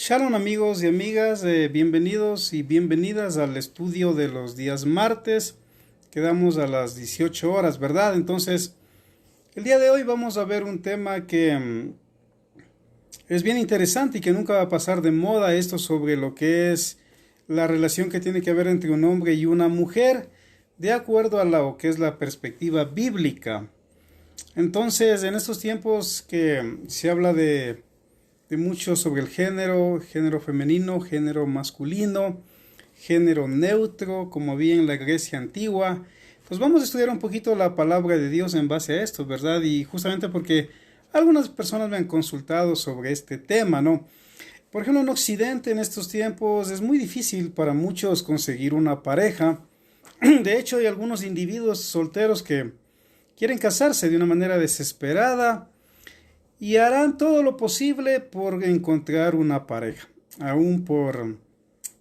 Shalom amigos y amigas, bienvenidos y bienvenidas al estudio de los días martes. Quedamos a las 18 horas, ¿verdad? Entonces, el día de hoy vamos a ver un tema que es bien interesante y que nunca va a pasar de moda, esto sobre lo que es la relación que tiene que haber entre un hombre y una mujer, de acuerdo a lo que es la perspectiva bíblica. Entonces, en estos tiempos que se habla de mucho sobre el género femenino, género masculino, género neutro, como había en la Grecia antigua. Pues vamos a estudiar un poquito la palabra de Dios en base a esto, ¿verdad? Y justamente porque algunas personas me han consultado sobre este tema, ¿no? Por ejemplo, en Occidente en estos tiempos es muy difícil para muchos conseguir una pareja. De hecho, hay algunos individuos solteros que quieren casarse de una manera desesperada y harán todo lo posible por encontrar una pareja. Aún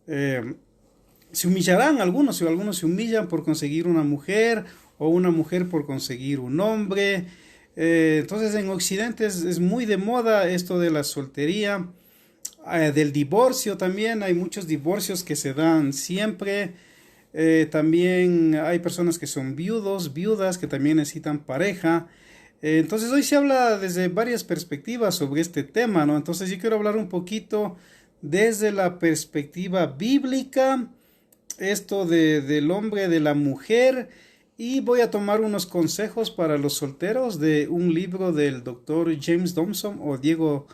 se humillarán algunos, o algunos se humillan por conseguir una mujer, o una mujer por conseguir un hombre. Entonces en Occidente es muy de moda esto de la soltería, del divorcio también. Hay muchos divorcios que se dan siempre. También hay personas que son viudas, que también necesitan pareja. Entonces hoy se habla desde varias perspectivas sobre este tema, ¿no? Entonces yo quiero hablar un poquito desde la perspectiva bíblica, esto del hombre, de la mujer, y voy a tomar unos consejos para los solteros de un libro del doctor James Dobson o Diego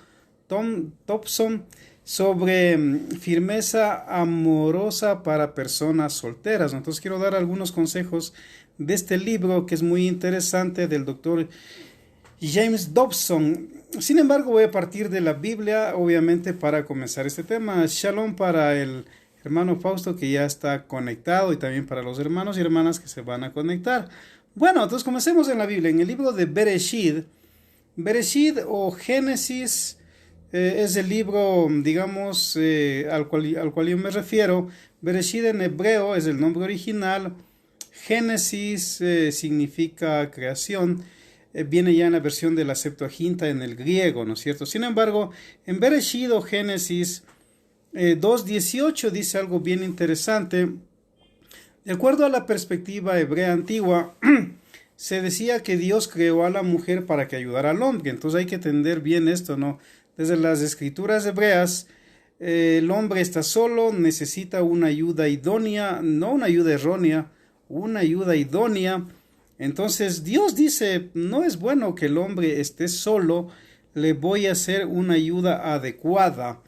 Dobson sobre firmeza amorosa para personas solteras. Entonces quiero dar algunos consejos de este libro que es muy interesante del doctor James Dobson. Sin embargo, voy a partir de la Biblia, obviamente, para comenzar este tema. Shalom para el hermano Fausto que ya está conectado y también para los hermanos y hermanas que se van a conectar. Bueno, entonces comencemos en la Biblia. En el libro de Bereshit o Génesis es el libro, digamos, al cual yo me refiero. Bereshit en hebreo es el nombre original. Génesis significa creación. Viene ya en la versión de la Septuaginta en el griego, ¿no es cierto? Sin embargo, en Bereshit o Génesis 2:18 dice algo bien interesante. De acuerdo a la perspectiva hebrea antigua, se decía que Dios creó a la mujer para que ayudara al hombre. Entonces hay que entender bien esto, ¿no? Desde las escrituras hebreas, el hombre está solo, necesita una ayuda idónea, no una ayuda errónea, una ayuda idónea. Entonces Dios dice, no es bueno que el hombre esté solo, le voy a hacer una ayuda adecuada.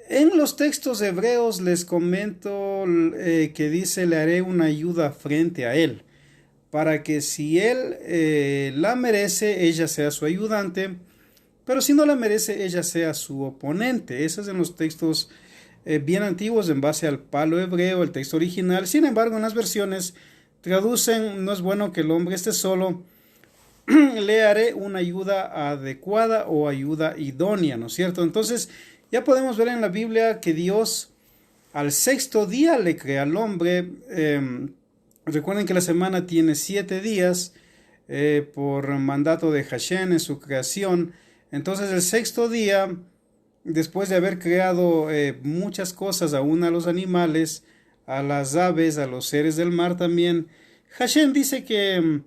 En los textos hebreos les comento que dice, le haré una ayuda frente a él, para que si él la merece, ella sea su ayudante, pero si no la merece, ella sea su oponente. Eso es en los textos bien antiguos en base al palo hebreo, el texto original. Sin embargo, en las versiones traducen, no es bueno que el hombre esté solo, le haré una ayuda adecuada o ayuda idónea, ¿no es cierto? Entonces ya podemos ver en la Biblia que Dios al sexto día le crea al hombre. Recuerden que la semana tiene 7 días por mandato de Hashem en su creación. Entonces el sexto día, después de haber creado muchas cosas, aún a los animales, a las aves, a los seres del mar también, Hashem dice que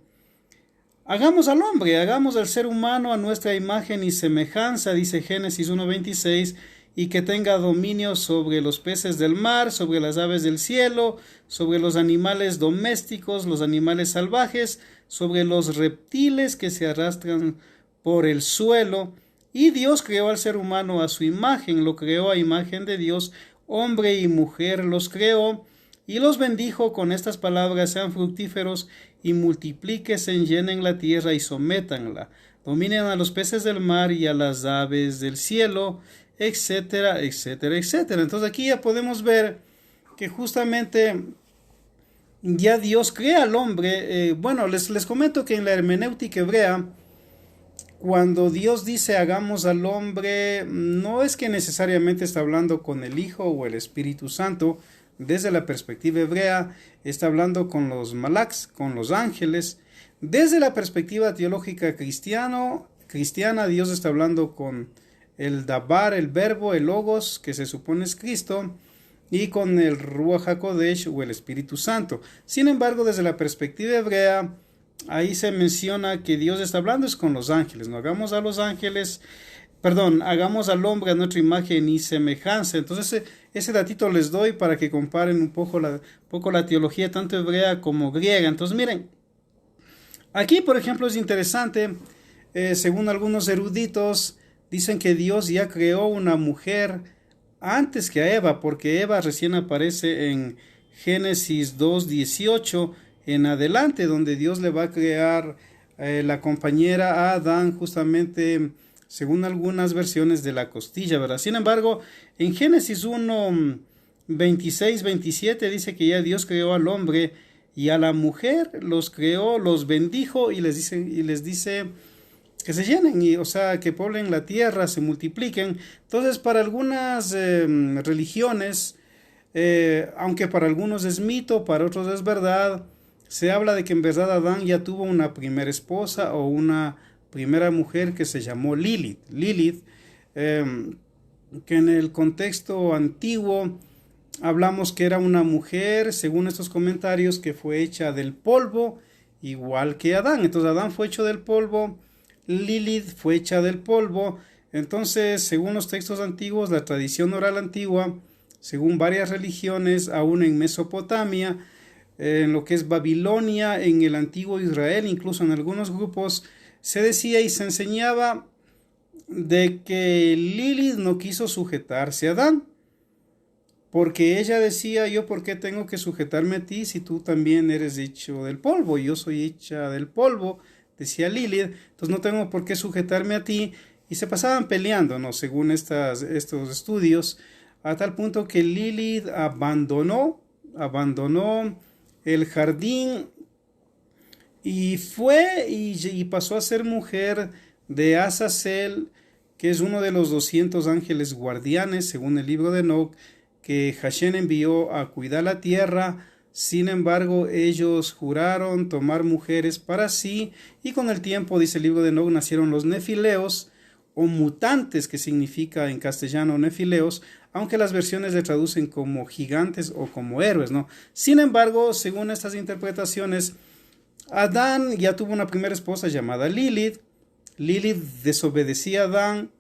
hagamos al hombre, hagamos al ser humano a nuestra imagen y semejanza, dice Génesis 1:26, y que tenga dominio sobre los peces del mar, sobre las aves del cielo, sobre los animales domésticos, los animales salvajes, sobre los reptiles que se arrastran por el suelo. Y Dios creó al ser humano a su imagen, lo creó a imagen de Dios, hombre y mujer los creó, y los bendijo con estas palabras: sean fructíferos y multiplíquense, llenen la tierra y sométanla, dominen a los peces del mar y a las aves del cielo, etcétera, etcétera, etcétera. Entonces aquí ya podemos ver que justamente ya Dios crea al hombre. Bueno, les comento que en la hermenéutica hebrea, cuando Dios dice hagamos al hombre, no es que necesariamente está hablando con el Hijo o el Espíritu Santo. Desde la perspectiva hebrea está hablando con los malaks, con los ángeles. Desde la perspectiva teológica cristiana, Dios está hablando con el Dabar, el verbo, el Logos, que se supone es Cristo, y con el Ruach HaKodesh o el Espíritu Santo. Sin embargo, desde la perspectiva hebrea, ahí se menciona que Dios está hablando es con los ángeles, no hagamos a los ángeles, hagamos al hombre a nuestra imagen y semejanza. Entonces ese datito les doy para que comparen un poco la teología tanto hebrea como griega. Entonces miren, aquí por ejemplo es interesante, según algunos eruditos, dicen que Dios ya creó una mujer antes que a Eva, porque Eva recién aparece en Génesis 2:18 en adelante, donde Dios le va a crear la compañera a Adán justamente según algunas versiones de la costilla, ¿verdad? Sin embargo, en Génesis 1:26-27 dice que ya Dios creó al hombre y a la mujer, los creó, los bendijo y les dice que se llenen, o sea, que poblen la tierra, se multipliquen. Entonces, para algunas religiones, aunque para algunos es mito, para otros es verdad, se habla de que en verdad Adán ya tuvo una primera esposa o una primera mujer que se llamó Lilith. Lilith, que en el contexto antiguo hablamos que era una mujer, según estos comentarios, que fue hecha del polvo, igual que Adán. Entonces Adán fue hecho del polvo, Lilith fue hecha del polvo. Entonces, según los textos antiguos, la tradición oral antigua, según varias religiones, aún en Mesopotamia, en lo que es Babilonia, en el antiguo Israel, incluso en algunos grupos, se decía y se enseñaba de que Lilith no quiso sujetarse a Adán, porque ella decía, yo por qué tengo que sujetarme a ti si tú también eres hecho del polvo, yo soy hecha del polvo, decía Lilith, entonces no tengo por qué sujetarme a ti, y se pasaban peleando, ¿no? Según estos estudios, a tal punto que Lilith abandonó el jardín y fue y pasó a ser mujer de Azazel, que es uno de los 200 ángeles guardianes, según el libro de Enoch, que Hashem envió a cuidar la tierra. Sin embargo, ellos juraron tomar mujeres para sí, y con el tiempo, dice el libro de Enoch, nacieron los nefileos, o mutantes, que significa en castellano nefileos, aunque las versiones le traducen como gigantes o como héroes, ¿no? Sin embargo, según estas interpretaciones, Adán ya tuvo una primera esposa llamada Lilith. Lilith desobedecía a Adán,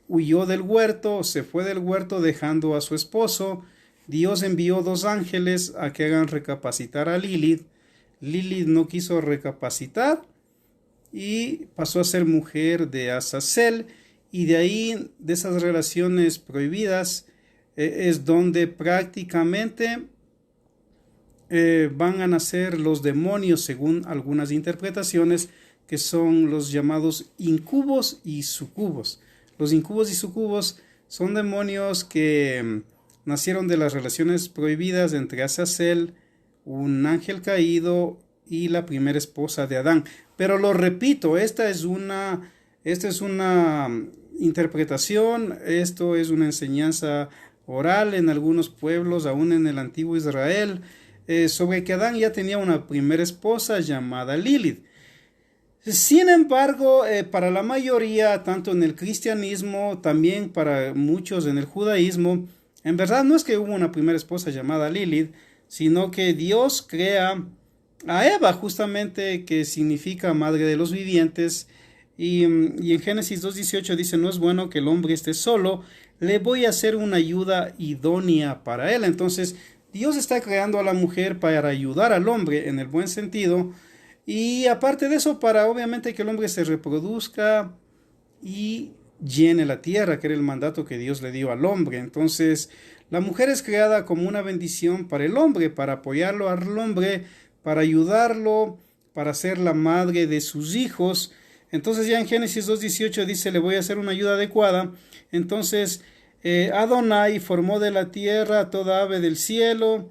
huyó del huerto, se fue del huerto dejando a su esposo. Dios envió 2 ángeles a que hagan recapacitar a Lilith. Lilith no quiso recapacitar y pasó a ser mujer de Azazel, y de ahí, de esas relaciones prohibidas, es donde prácticamente van a nacer los demonios, según algunas interpretaciones, que son los llamados incubos y sucubos. Los incubos y sucubos son demonios que nacieron de las relaciones prohibidas entre Azazel, un ángel caído, y la primera esposa de Adán. Pero lo repito, esta es una interpretación, esto es una enseñanza oral en algunos pueblos, aún en el antiguo Israel, sobre que Adán ya tenía una primera esposa llamada Lilith. Sin embargo, para la mayoría, tanto en el cristianismo, también para muchos en el judaísmo, en verdad no es que hubo una primera esposa llamada Lilith, sino que Dios crea a Eva, justamente, que significa madre de los vivientes, y en Génesis 2:18 dice, no es bueno que el hombre esté solo, le voy a hacer una ayuda idónea para él. Entonces Dios está creando a la mujer para ayudar al hombre en el buen sentido, y aparte de eso, para obviamente que el hombre se reproduzca y llene la tierra, que era el mandato que Dios le dio al hombre. Entonces la mujer es creada como una bendición para el hombre, para apoyarlo al hombre, para ayudarlo, para ser la madre de sus hijos. Entonces ya en Génesis 2:18 dice, le voy a hacer una ayuda adecuada. Entonces Adonai formó de la tierra toda ave del cielo,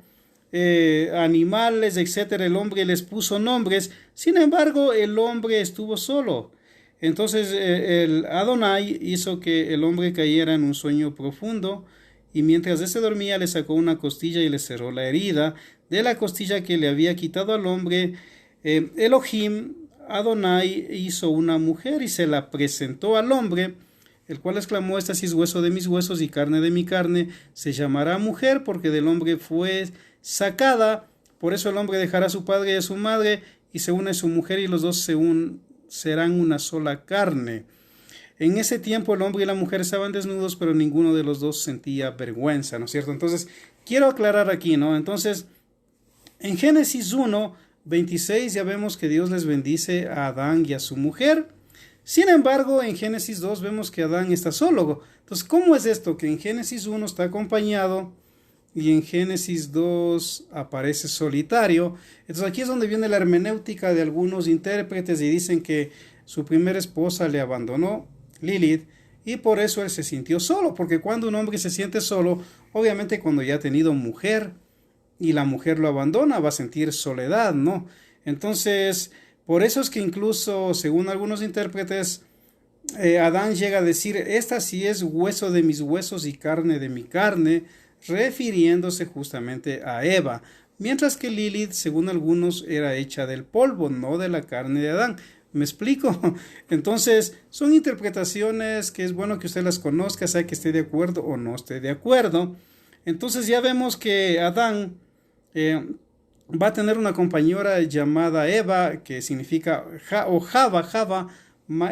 animales, etcétera. El hombre les puso nombres. Sin embargo, el hombre estuvo solo. Entonces el Adonai hizo que el hombre cayera en un sueño profundo, y mientras éste dormía le sacó una costilla y le cerró la herida de la costilla que le había quitado al hombre. Elohim, Adonai, hizo una mujer y se la presentó al hombre. el cual exclamó: esta sí es hueso de mis huesos y carne de mi carne, se llamará mujer, porque del hombre fue sacada. Por eso el hombre dejará a su padre y a su madre, y se une a su mujer, y los dos serán una sola carne. En ese tiempo el hombre y la mujer estaban desnudos, pero ninguno de los dos sentía vergüenza, ¿no es cierto? Entonces, quiero aclarar aquí, ¿no? Entonces, en Génesis 1:26 ya vemos que Dios les bendice a Adán y a su mujer. Sin embargo, en Génesis 2 vemos que Adán está solo. Entonces, ¿cómo es esto? Que en Génesis 1 está acompañado y en Génesis 2 aparece solitario. Entonces, aquí es donde viene la hermenéutica de algunos intérpretes y dicen que su primera esposa le abandonó, Lilith, y por eso él se sintió solo, porque cuando un hombre se siente solo, obviamente cuando ya ha tenido mujer y la mujer lo abandona, va a sentir soledad, ¿no? Entonces, por eso es que incluso, según algunos intérpretes, Adán llega a decir: esta sí es hueso de mis huesos y carne de mi carne, refiriéndose justamente a Eva, mientras que Lilith, según algunos, era hecha del polvo, no de la carne de Adán. ¿Me explico? Entonces, son interpretaciones que es bueno que usted las conozca, sea que esté de acuerdo o no esté de acuerdo. Entonces ya vemos que Adán va a tener una compañera llamada Eva, que significa Java,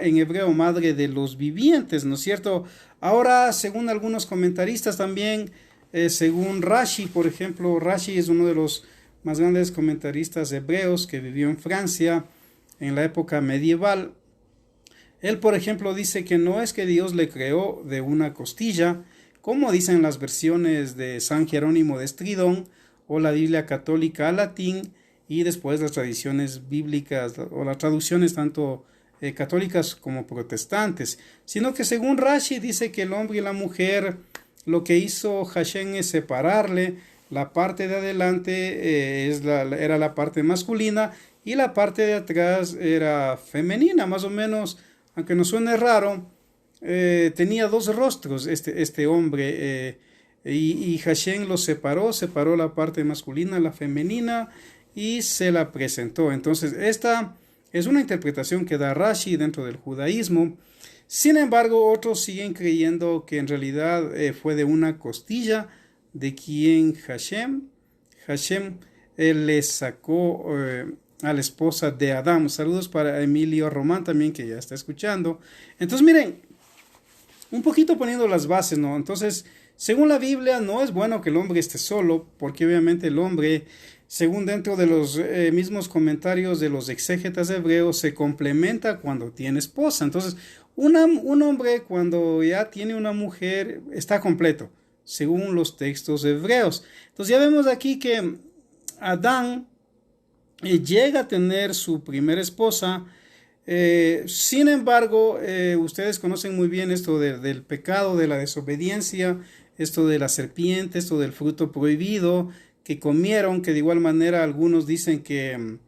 en hebreo, madre de los vivientes, ¿no es cierto? Ahora, según algunos comentaristas también, según Rashi, por ejemplo, Rashi es uno de los más grandes comentaristas hebreos que vivió en Francia en la época medieval. Él, por ejemplo, dice que no es que Dios le creó de una costilla, como dicen las versiones de San Jerónimo de Estridón o la Biblia católica al latín, y después las tradiciones bíblicas o las traducciones tanto católicas como protestantes, sino que según Rashi dice que el hombre y la mujer, lo que hizo Hashem es separarle. La parte de adelante era la parte masculina y la parte de atrás era femenina, más o menos, aunque nos suene raro. Tenía dos rostros este hombre, y Hashem los separó la parte masculina, la femenina, y se la presentó. Entonces, esta es una interpretación que da Rashi dentro del judaísmo. Sin embargo, otros siguen creyendo que en realidad fue de una costilla de quien Hashem le sacó a la esposa de Adán. Saludos para Emilio Román también, que ya está escuchando. Entonces, miren, un poquito poniendo las bases, ¿no? Entonces, según la Biblia, no es bueno que el hombre esté solo, porque obviamente el hombre, según dentro de los mismos comentarios de los exégetas hebreos, se complementa cuando tiene esposa. Entonces, un hombre cuando ya tiene una mujer está completo, según los textos hebreos. Entonces ya vemos aquí que Adán llega a tener su primera esposa. Sin embargo, ustedes conocen muy bien esto del pecado, de la desobediencia, esto de la serpiente, esto del fruto prohibido que comieron, que de igual manera algunos dicen que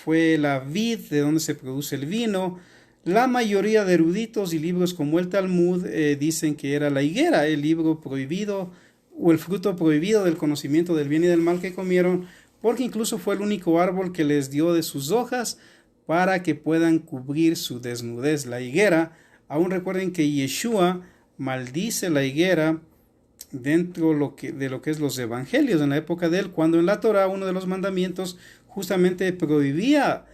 fue la vid de donde se produce el vino. La mayoría de eruditos y libros como el Talmud dicen que era la higuera, el libro prohibido o el fruto prohibido del conocimiento del bien y del mal que comieron, porque incluso fue el único árbol que les dio de sus hojas para que puedan cubrir su desnudez. La higuera, aún recuerden que Yeshua maldice la higuera dentro de lo que es los evangelios en la época de él, cuando en la Torah uno de los mandamientos justamente prohibía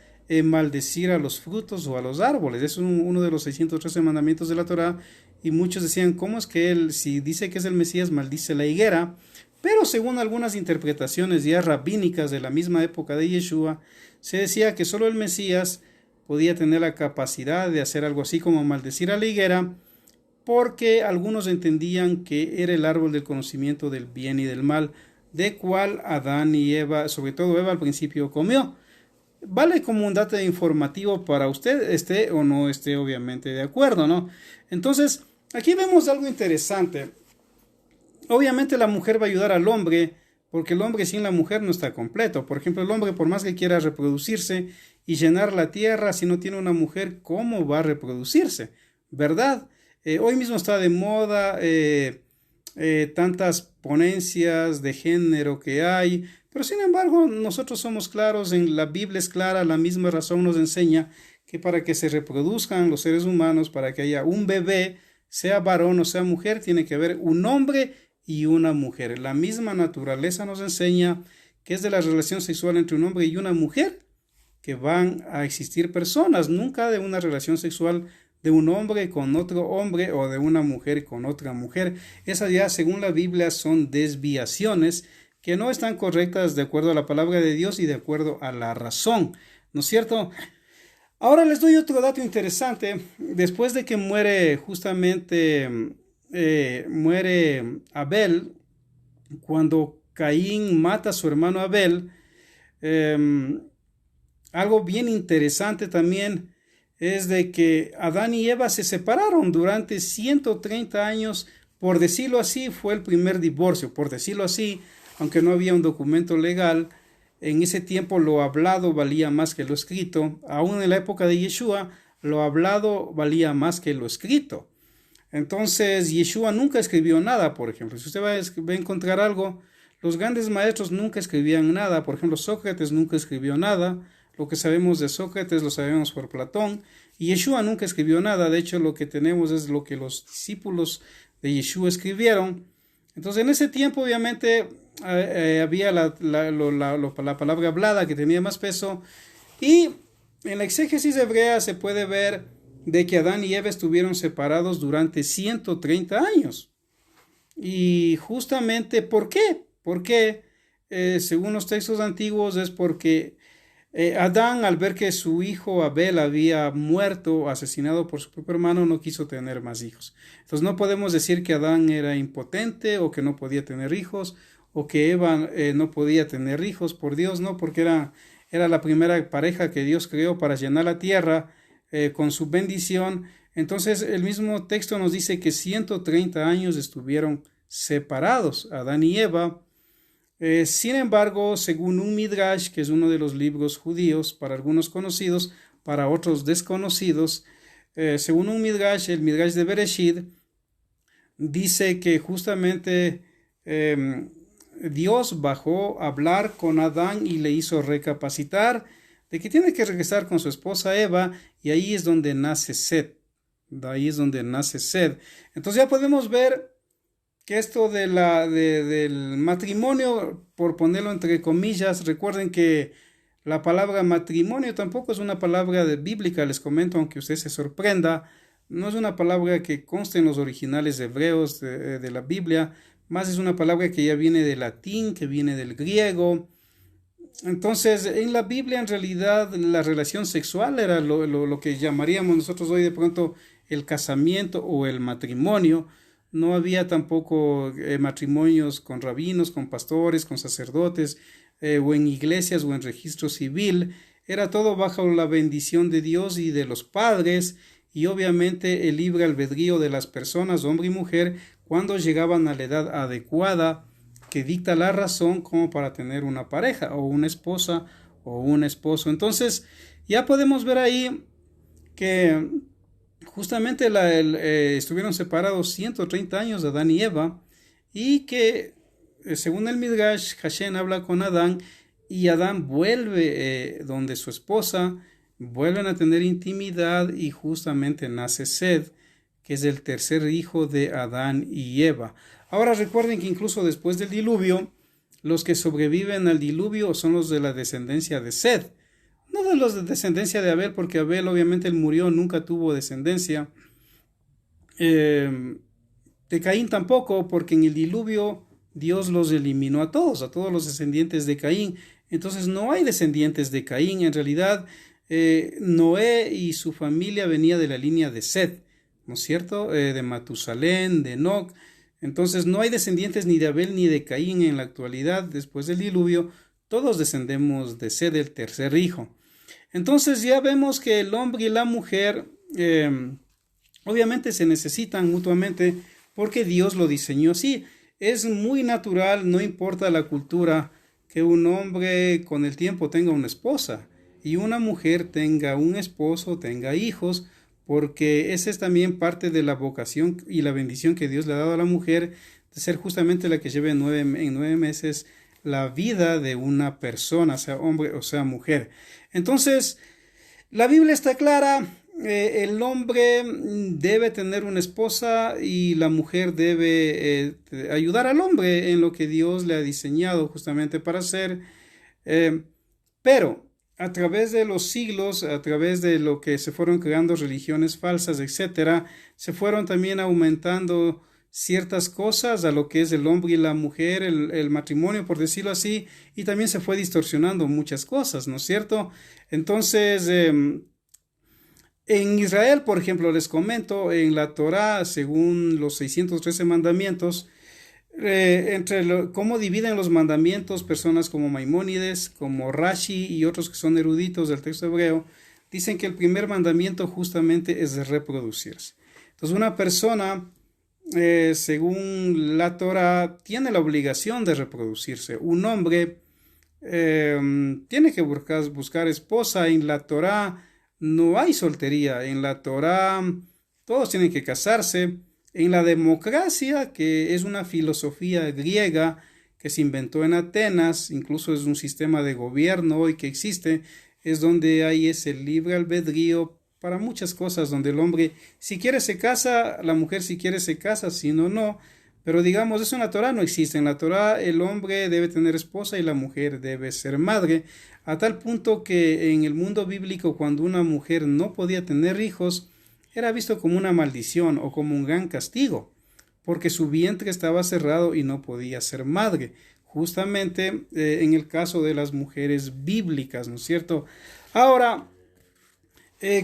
maldecir a los frutos o a los árboles. Es uno de los 613 mandamientos de la Torah, y muchos decían: ¿cómo es que él, si dice que es el Mesías, maldice la higuera? Pero según algunas interpretaciones ya rabínicas de la misma época de Yeshua, se decía que solo el Mesías podía tener la capacidad de hacer algo así como maldecir a la higuera, porque algunos entendían que era el árbol del conocimiento del bien y del mal, de cual Adán y Eva, sobre todo Eva al principio, comió. Vale como un dato informativo para usted, esté o no esté obviamente de acuerdo, ¿no? Entonces, aquí vemos algo interesante. Obviamente la mujer va a ayudar al hombre, porque el hombre sin la mujer no está completo. Por ejemplo, el hombre, por más que quiera reproducirse y llenar la tierra, si no tiene una mujer, ¿cómo va a reproducirse? ¿Verdad? Hoy mismo está de moda tantas ponencias de género que hay, pero sin embargo nosotros somos claros, en la Biblia es clara, la misma razón nos enseña que para que se reproduzcan los seres humanos, para que haya un bebé, sea varón o sea mujer, tiene que haber un hombre y una mujer. La misma naturaleza nos enseña que es de la relación sexual entre un hombre y una mujer que van a existir personas, nunca de una relación sexual de un hombre con otro hombre o de una mujer con otra mujer. Esas ya, según la Biblia, son desviaciones que no están correctas de acuerdo a la palabra de Dios y de acuerdo a la razón, ¿no es cierto? Ahora les doy otro dato interesante. Después de que muere justamente, muere Abel, cuando Caín mata a su hermano Abel, algo bien interesante también es de que Adán y Eva se separaron durante 130 años, por decirlo así, fue el primer divorcio, por decirlo así, aunque no había un documento legal. En ese tiempo lo hablado valía más que lo escrito. Aún en la época de Yeshua, lo hablado valía más que lo escrito. Entonces, Yeshua nunca escribió nada, por ejemplo. Si usted va a encontrar algo, los grandes maestros nunca escribían nada. Por ejemplo, Sócrates nunca escribió nada. Lo que sabemos de Sócrates lo sabemos por Platón. Y Yeshua nunca escribió nada. De hecho, lo que tenemos es lo que los discípulos de Yeshua escribieron. Entonces, en ese tiempo, obviamente, había la palabra hablada que tenía más peso. Y en la exégesis hebrea se puede ver de que Adán y Eva estuvieron separados durante 130 años. Y justamente, ¿por qué? Porque, según los textos antiguos, es porque Adán, al ver que su hijo Abel había muerto, asesinado por su propio hermano, no quiso tener más hijos. Entonces no podemos decir que Adán era impotente o que no podía tener hijos, o que Eva no podía tener hijos, por Dios, no, porque era la primera pareja que Dios creó para llenar la tierra con su bendición. Entonces el mismo texto nos dice que 130 años estuvieron separados, Adán y Eva. Sin embargo, según un Midrash, que es uno de los libros judíos, para algunos conocidos, para otros desconocidos, según un Midrash, el Midrash de Bereshit, dice que justamente Dios bajó a hablar con Adán y le hizo recapacitar de que tiene que regresar con su esposa Eva, y ahí es donde nace Set. Ahí es donde nace Set. Entonces ya podemos ver que esto del matrimonio, por ponerlo entre comillas, recuerden que la palabra matrimonio tampoco es una palabra bíblica, les comento, aunque usted se sorprenda, no es una palabra que conste en los originales hebreos de la Biblia, más es una palabra que ya viene del latín, que viene del griego. Entonces, en la Biblia, en realidad, la relación sexual era lo que llamaríamos nosotros hoy de pronto el casamiento o el matrimonio. No había tampoco matrimonios con rabinos, con pastores, con sacerdotes, o en iglesias o en registro civil. Era todo bajo la bendición de Dios y de los padres, y obviamente el libre albedrío de las personas, hombre y mujer, cuando llegaban a la edad adecuada que dicta la razón como para tener una pareja o una esposa o un esposo. Entonces ya podemos ver ahí que justamente estuvieron separados 130 años de Adán y Eva, y que según el Midrash, Hashem habla con Adán y Adán vuelve donde su esposa, vuelven a tener intimidad y justamente nace Sed, que es el tercer hijo de Adán y Eva. Ahora recuerden que incluso después del diluvio, los que sobreviven al diluvio son los de la descendencia de Sed, no de los de descendencia de Abel, porque Abel obviamente él murió, nunca tuvo descendencia. De Caín tampoco, porque en el diluvio Dios los eliminó a todos los descendientes de Caín. Entonces no hay descendientes de Caín. En realidad Noé y su familia venía de la línea de Sed, ¿no es cierto? De Matusalén, de Enoc. Entonces no hay descendientes ni de Abel ni de Caín en la actualidad. Después del diluvio todos descendemos de Sed, el tercer hijo. Entonces ya vemos que el hombre y la mujer obviamente se necesitan mutuamente porque Dios lo diseñó así. Es muy natural, no importa la cultura, que un hombre con el tiempo tenga una esposa y una mujer tenga un esposo, tenga hijos, porque esa es también parte de la vocación y la bendición que Dios le ha dado a la mujer, de ser justamente la que lleve en 9 meses la vida de una persona, sea hombre o sea mujer. Entonces, La Biblia está clara, el hombre debe tener una esposa y la mujer debe ayudar al hombre en lo que Dios le ha diseñado justamente para hacer. Pero a través de los siglos, a través de lo que se fueron creando religiones falsas, etcétera, se fueron también aumentando ciertas cosas a lo que es el hombre y la mujer, el matrimonio, por decirlo así, y también se fue distorsionando muchas cosas, ¿no es cierto? Entonces, en Israel, por ejemplo, les comento, en la Torá, según los 613 mandamientos, cómo dividen los mandamientos personas como Maimónides, como Rashi y otros que son eruditos del texto hebreo, dicen que el primer mandamiento justamente es de reproducirse. Entonces una persona, según la Torah, tiene la obligación de reproducirse. Un hombre tiene que buscar esposa. En la Torah no hay soltería. En la Torah todos tienen que casarse. En la democracia, que es una filosofía griega que se inventó en Atenas, incluso es un sistema de gobierno hoy que existe, es donde hay ese libre albedrío para muchas cosas, donde el hombre si quiere se casa, la mujer si quiere se casa, si no, no. Pero digamos, eso en la Torá no existe. En la Torá el hombre debe tener esposa y la mujer debe ser madre, a tal punto que en el mundo bíblico, cuando una mujer no podía tener hijos, era visto como una maldición o como un gran castigo, porque su vientre estaba cerrado y no podía ser madre, justamente en el caso de las mujeres bíblicas, ¿no es cierto? Ahora,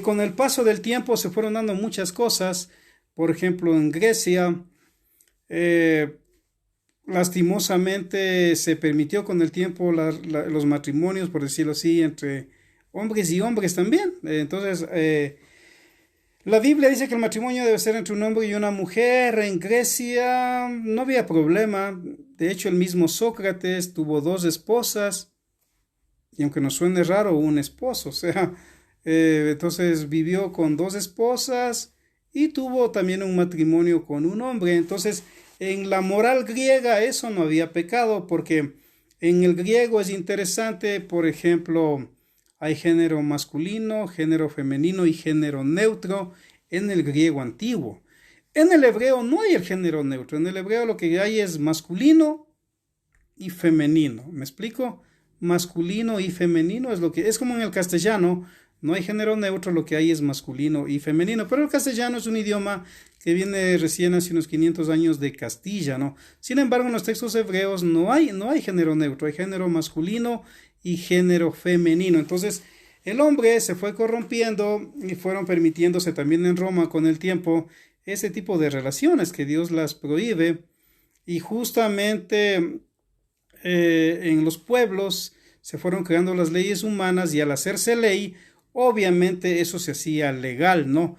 con el paso del tiempo se fueron dando muchas cosas. Por ejemplo, en Grecia, lastimosamente se permitió con el tiempo los matrimonios, por decirlo así, entre hombres y hombres también. Entonces, la Biblia dice que el matrimonio debe ser entre un hombre y una mujer. En Grecia no había problema. De hecho, el mismo Sócrates tuvo 2 esposas. Y aunque nos suene raro, un esposo. O sea, entonces vivió con 2 esposas y tuvo también un matrimonio con un hombre. Entonces, en la moral griega eso no había pecado, porque en el griego es interesante, por ejemplo, hay género masculino, género femenino y género neutro en el griego antiguo. En el hebreo no hay el género neutro. En el hebreo lo que hay es masculino y femenino. ¿Me explico? Masculino y femenino es lo que es, como en el castellano. No hay género neutro, lo que hay es masculino y femenino. Pero el castellano es un idioma que viene recién hace unos 500 años de Castilla, ¿no? Sin embargo, en los textos hebreos no hay género neutro, hay género masculino y género femenino. Entonces, el hombre se fue corrompiendo y fueron permitiéndose también en Roma con el tiempo ese tipo de relaciones que Dios las prohíbe. Y justamente en los pueblos se fueron creando las leyes humanas, y al hacerse ley, obviamente eso se hacía legal, ¿no?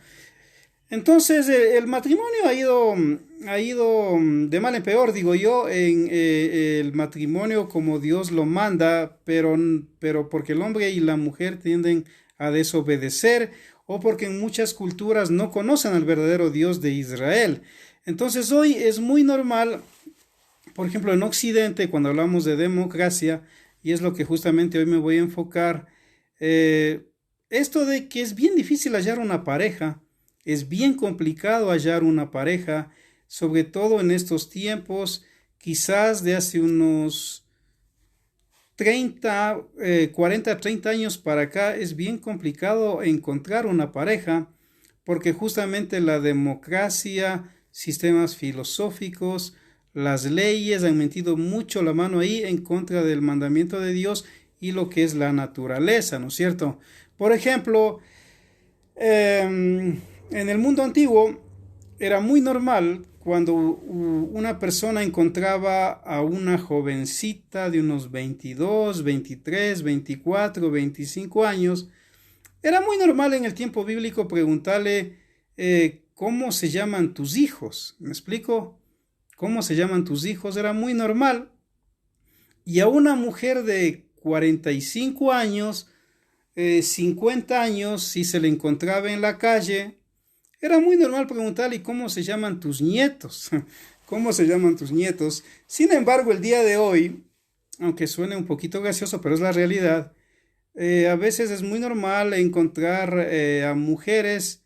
Entonces el matrimonio ha ido de mal en peor, digo yo, en el matrimonio como Dios lo manda, pero porque el hombre y la mujer tienden a desobedecer, o porque en muchas culturas no conocen al verdadero Dios de Israel. Entonces hoy es muy normal, por ejemplo en Occidente, cuando hablamos de democracia, y es lo que justamente hoy me voy a enfocar, esto de que es bien difícil hallar una pareja. Es bien complicado hallar una pareja, sobre todo en estos tiempos, quizás de hace unos 40, 30 años para acá, es bien complicado encontrar una pareja, porque justamente la democracia, sistemas filosóficos, las leyes han metido mucho la mano ahí en contra del mandamiento de Dios y lo que es la naturaleza, ¿no es cierto? Por ejemplo, en el mundo antiguo era muy normal cuando una persona encontraba a una jovencita de unos 22, 23, 24, 25 años. Era muy normal en el tiempo bíblico preguntarle ¿cómo se llaman tus hijos? ¿Me explico? ¿Cómo se llaman tus hijos? Era muy normal. Y a una mujer de 45 años, 50 años, si se le encontraba en la calle, era muy normal preguntarle ¿cómo se llaman tus nietos? ¿Cómo se llaman tus nietos? Sin embargo, el día de hoy, aunque suene un poquito gracioso, pero es la realidad, A veces es muy normal encontrar a mujeres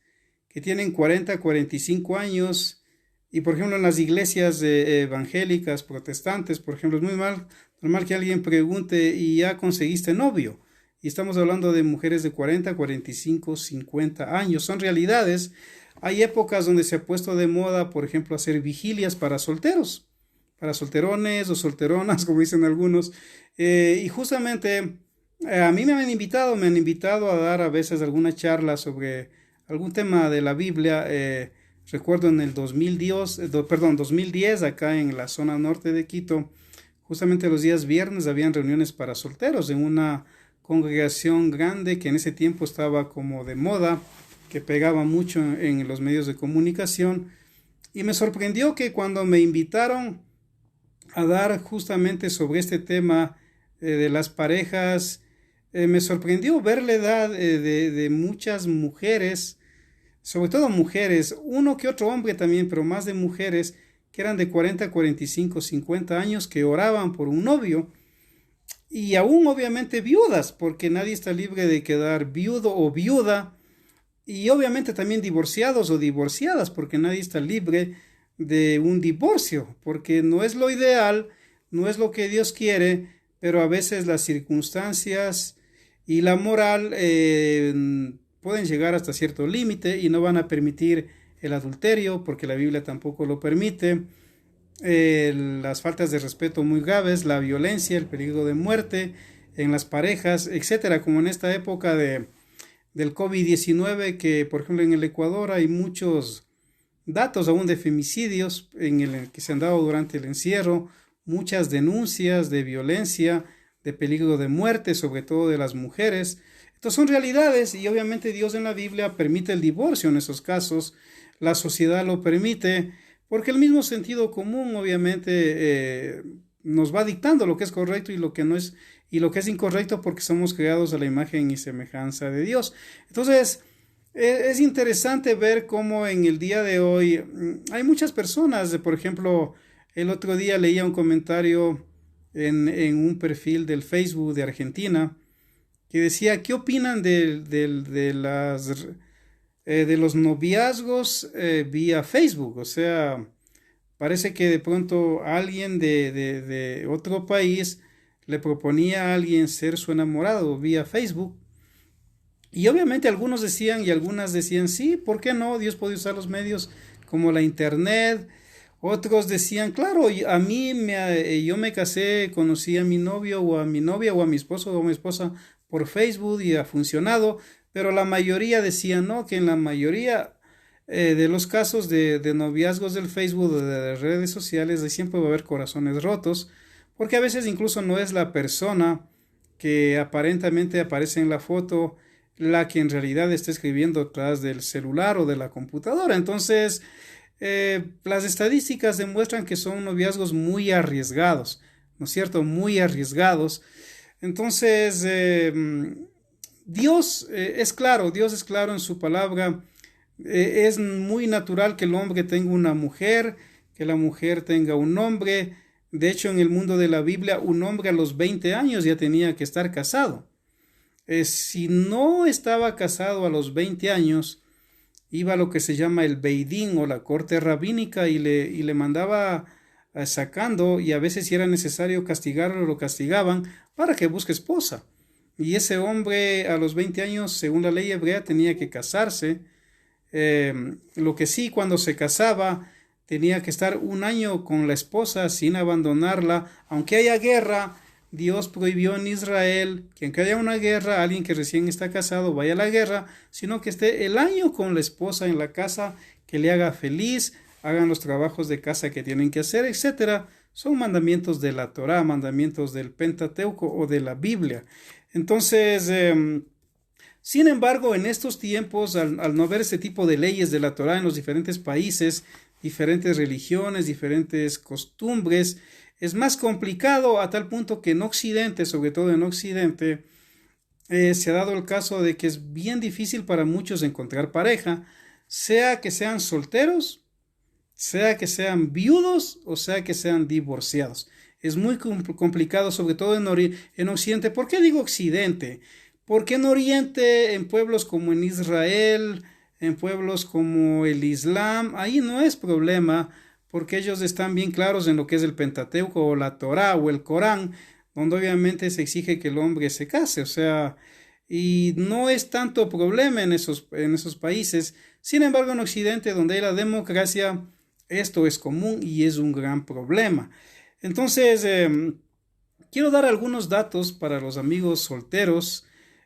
que tienen 40, 45 años y por ejemplo en las iglesias evangélicas, protestantes, por ejemplo, es muy normal que alguien pregunte ¿y ya conseguiste novio? Y estamos hablando de mujeres de 40, 45, 50 años. Son realidades. Hay épocas donde se ha puesto de moda, por ejemplo, hacer vigilias para solteros, para solterones o solteronas, como dicen algunos. Y justamente a mí me han invitado a dar a veces alguna charla sobre algún tema de la Biblia. Recuerdo en el 2010, acá en la zona norte de Quito, justamente los días viernes habían reuniones para solteros en una congregación grande que en ese tiempo estaba como de moda, que pegaba mucho en los medios de comunicación. Y me sorprendió que cuando me invitaron a dar justamente sobre este tema de las parejas, me sorprendió ver la edad de muchas mujeres, sobre todo mujeres, uno que otro hombre también, pero más de mujeres que eran de 40, 45, 50 años que oraban por un novio y aún obviamente viudas, porque nadie está libre de quedar viudo o viuda, y obviamente también divorciados o divorciadas, porque nadie está libre de un divorcio, porque no es lo ideal, no es lo que Dios quiere, pero a veces las circunstancias y la moral pueden llegar hasta cierto límite y no van a permitir el adulterio, porque la Biblia tampoco lo permite, las faltas de respeto muy graves, la violencia, el peligro de muerte en las parejas, etcétera, como en esta época del COVID-19, que por ejemplo en el Ecuador hay muchos datos aún de femicidios que se han dado durante el encierro, muchas denuncias de violencia, de peligro de muerte, sobre todo de las mujeres. Estas son realidades y obviamente Dios en la Biblia permite el divorcio en esos casos, la sociedad lo permite, porque el mismo sentido común obviamente nos va dictando lo que es correcto y lo que no es, y lo que es incorrecto, porque somos creados a la imagen y semejanza de Dios. Entonces, es interesante ver cómo en el día de hoy hay muchas personas, por ejemplo, el otro día leía un comentario en un perfil del Facebook de Argentina que decía, ¿qué opinan de los noviazgos vía Facebook? O sea, parece que de pronto alguien de otro país le proponía a alguien ser su enamorado vía Facebook. Y obviamente algunos decían y algunas decían, sí, ¿por qué no? Dios puede usar los medios como la internet. Otros decían, claro, yo me casé, conocí a mi novio o a mi novia o a mi esposo o a mi esposa por Facebook y ha funcionado. Pero la mayoría decían, no, que en la mayoría de los casos de noviazgos del Facebook o de las redes sociales siempre va a haber corazones rotos, porque a veces incluso no es la persona que aparentemente aparece en la foto la que en realidad está escribiendo atrás del celular o de la computadora. Entonces, las estadísticas demuestran que son noviazgos muy arriesgados, ¿no es cierto? Muy arriesgados. Entonces, Dios es claro en su palabra. Es muy natural que el hombre tenga una mujer, que la mujer tenga un hombre. De hecho, en el mundo de la Biblia, un hombre a los 20 años ya tenía que estar casado. Si no estaba casado a los 20 años, iba a lo que se llama el Beidín o la corte rabínica y le mandaba sacando, y a veces si era necesario castigarlo, lo castigaban para que busque esposa. Y ese hombre a los 20 años, según la ley hebrea, tenía que casarse. Lo que sí, cuando se casaba, tenía que estar un año con la esposa sin abandonarla, aunque haya guerra. Dios prohibió en Israel que aunque haya una guerra, alguien que recién está casado vaya a la guerra, sino que esté el año con la esposa en la casa, que le haga feliz, hagan los trabajos de casa que tienen que hacer, etcétera. Son mandamientos de la Torá, mandamientos del Pentateuco o de la Biblia. Entonces, sin embargo, en estos tiempos, al no haber ese tipo de leyes de la Torá en los diferentes países, diferentes religiones, diferentes costumbres, es más complicado a tal punto que en Occidente, sobre todo en Occidente, se ha dado el caso de que es bien difícil para muchos encontrar pareja, sea que sean solteros, sea que sean viudos o sea que sean divorciados. Es muy complicado, sobre todo en Occidente. ¿Por qué digo Occidente? Porque en Oriente, en pueblos como en Israel, en pueblos como el Islam, ahí no es problema, porque ellos están bien claros en lo que es el Pentateuco o la Torá o el Corán, donde obviamente se exige que el hombre se case, o sea, y no es tanto problema en esos países. Sin embargo, en Occidente, donde hay la democracia, esto es común y es un gran problema. Entonces, quiero dar algunos datos para los amigos solteros,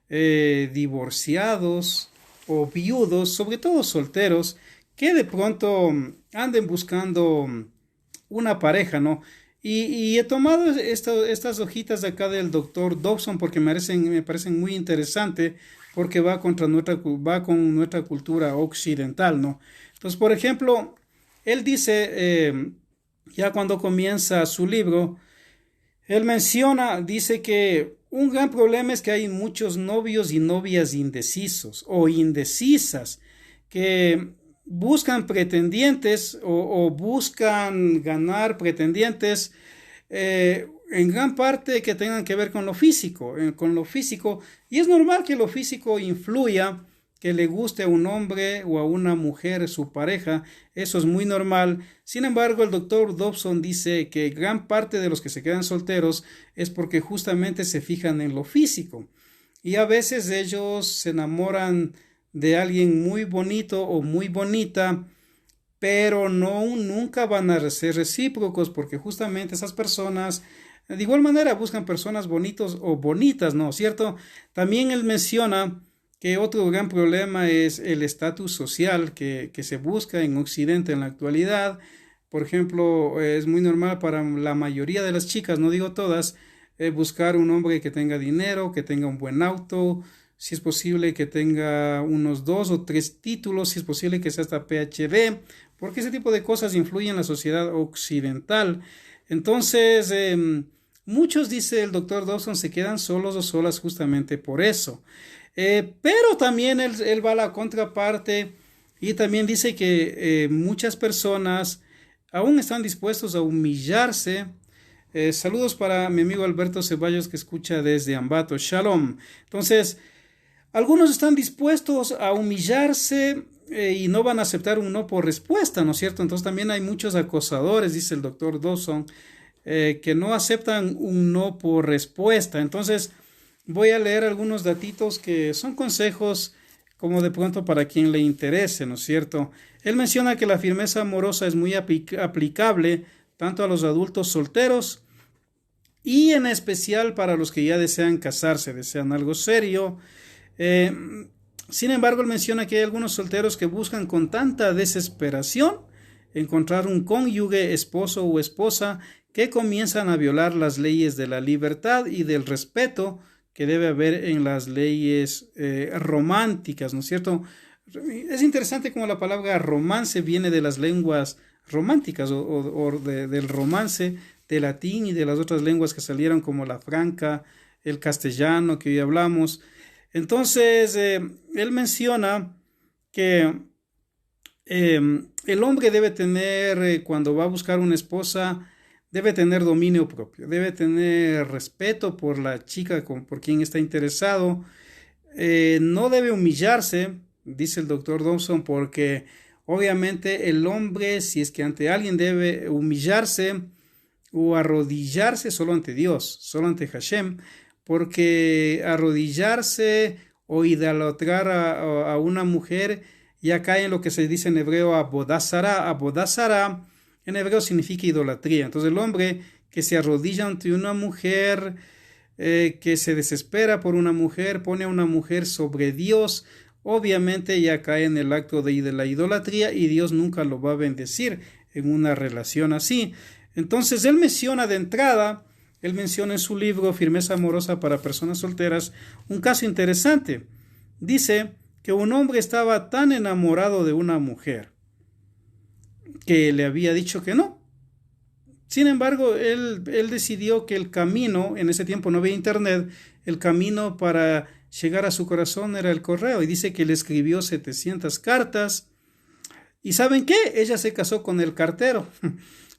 divorciados o viudos, sobre todo solteros, que de pronto anden buscando una pareja, ¿no? Y he tomado estas hojitas de acá del doctor Dobson porque me parecen muy interesantes porque va con nuestra cultura occidental, ¿no? Entonces, por ejemplo, él dice, ya cuando comienza su libro, él dice que un gran problema es que hay muchos novios y novias indecisos o indecisas que buscan pretendientes o buscan ganar pretendientes en gran parte que tengan que ver con lo físico, y es normal que lo físico influya, que le guste a un hombre o a una mujer su pareja, eso es muy normal. Sin embargo, el doctor Dobson dice que gran parte de los que se quedan solteros es porque justamente se fijan en lo físico, y a veces ellos se enamoran de alguien muy bonito o muy bonita, pero nunca van a ser recíprocos porque justamente esas personas de igual manera buscan personas bonitos o bonitas, ¿no? ¿Cierto? También él menciona que otro gran problema es el estatus social que se busca en Occidente en la actualidad. Por ejemplo, es muy normal para la mayoría de las chicas, no digo todas, buscar un hombre que tenga dinero, que tenga un buen auto, si es posible que tenga unos 2 o 3 títulos, si es posible que sea hasta PhD, porque ese tipo de cosas influyen en la sociedad occidental. Entonces, muchos, dice el doctor Dawson, se quedan solos o solas justamente por eso. Pero también él va a la contraparte y también dice que muchas personas aún están dispuestos a humillarse. Saludos para mi amigo Alberto Ceballos que escucha desde Ambato. Shalom. Entonces, algunos están dispuestos a humillarse y no van a aceptar un no por respuesta, ¿no es cierto? Entonces también hay muchos acosadores, dice el doctor Dawson, que no aceptan un no por respuesta. Entonces voy a leer algunos datitos que son consejos como de pronto para quien le interese, ¿no es cierto? Él menciona que la firmeza amorosa es muy aplicable tanto a los adultos solteros y en especial para los que ya desean casarse, desean algo serio. Sin embargo, él menciona que hay algunos solteros que buscan con tanta desesperación encontrar un cónyuge, esposo o esposa, que comienzan a violar las leyes de la libertad y del respeto que debe haber en las leyes románticas, ¿no es cierto? Es interesante cómo la palabra romance viene de las lenguas románticas del romance de latín y de las otras lenguas que salieron como la franca, el castellano que hoy hablamos. Entonces, él menciona que el hombre debe tener, cuando va a buscar una esposa, debe tener dominio propio, debe tener respeto por la chica por quien está interesado, no debe humillarse, dice el doctor Dawson, porque obviamente el hombre, si es que ante alguien debe humillarse o arrodillarse, solo ante Dios, solo ante Hashem, porque arrodillarse o idolatrar a una mujer ya cae en lo que se dice en hebreo abodazara. Abodazara en hebreo significa idolatría. Entonces el hombre que se arrodilla ante una mujer, que se desespera por una mujer, pone a una mujer sobre Dios, obviamente ya cae en el acto de la idolatría y Dios nunca lo va a bendecir en una relación así. Entonces él menciona de entrada, él menciona en su libro Firmeza Amorosa para Personas Solteras un caso interesante. Dice que un hombre estaba tan enamorado de una mujer que le había dicho que no. Sin embargo, él decidió que el camino, en ese tiempo no había internet, el camino para llegar a su corazón era el correo, y dice que le escribió 700 cartas. ¿Y saben qué? Ella se casó con el cartero.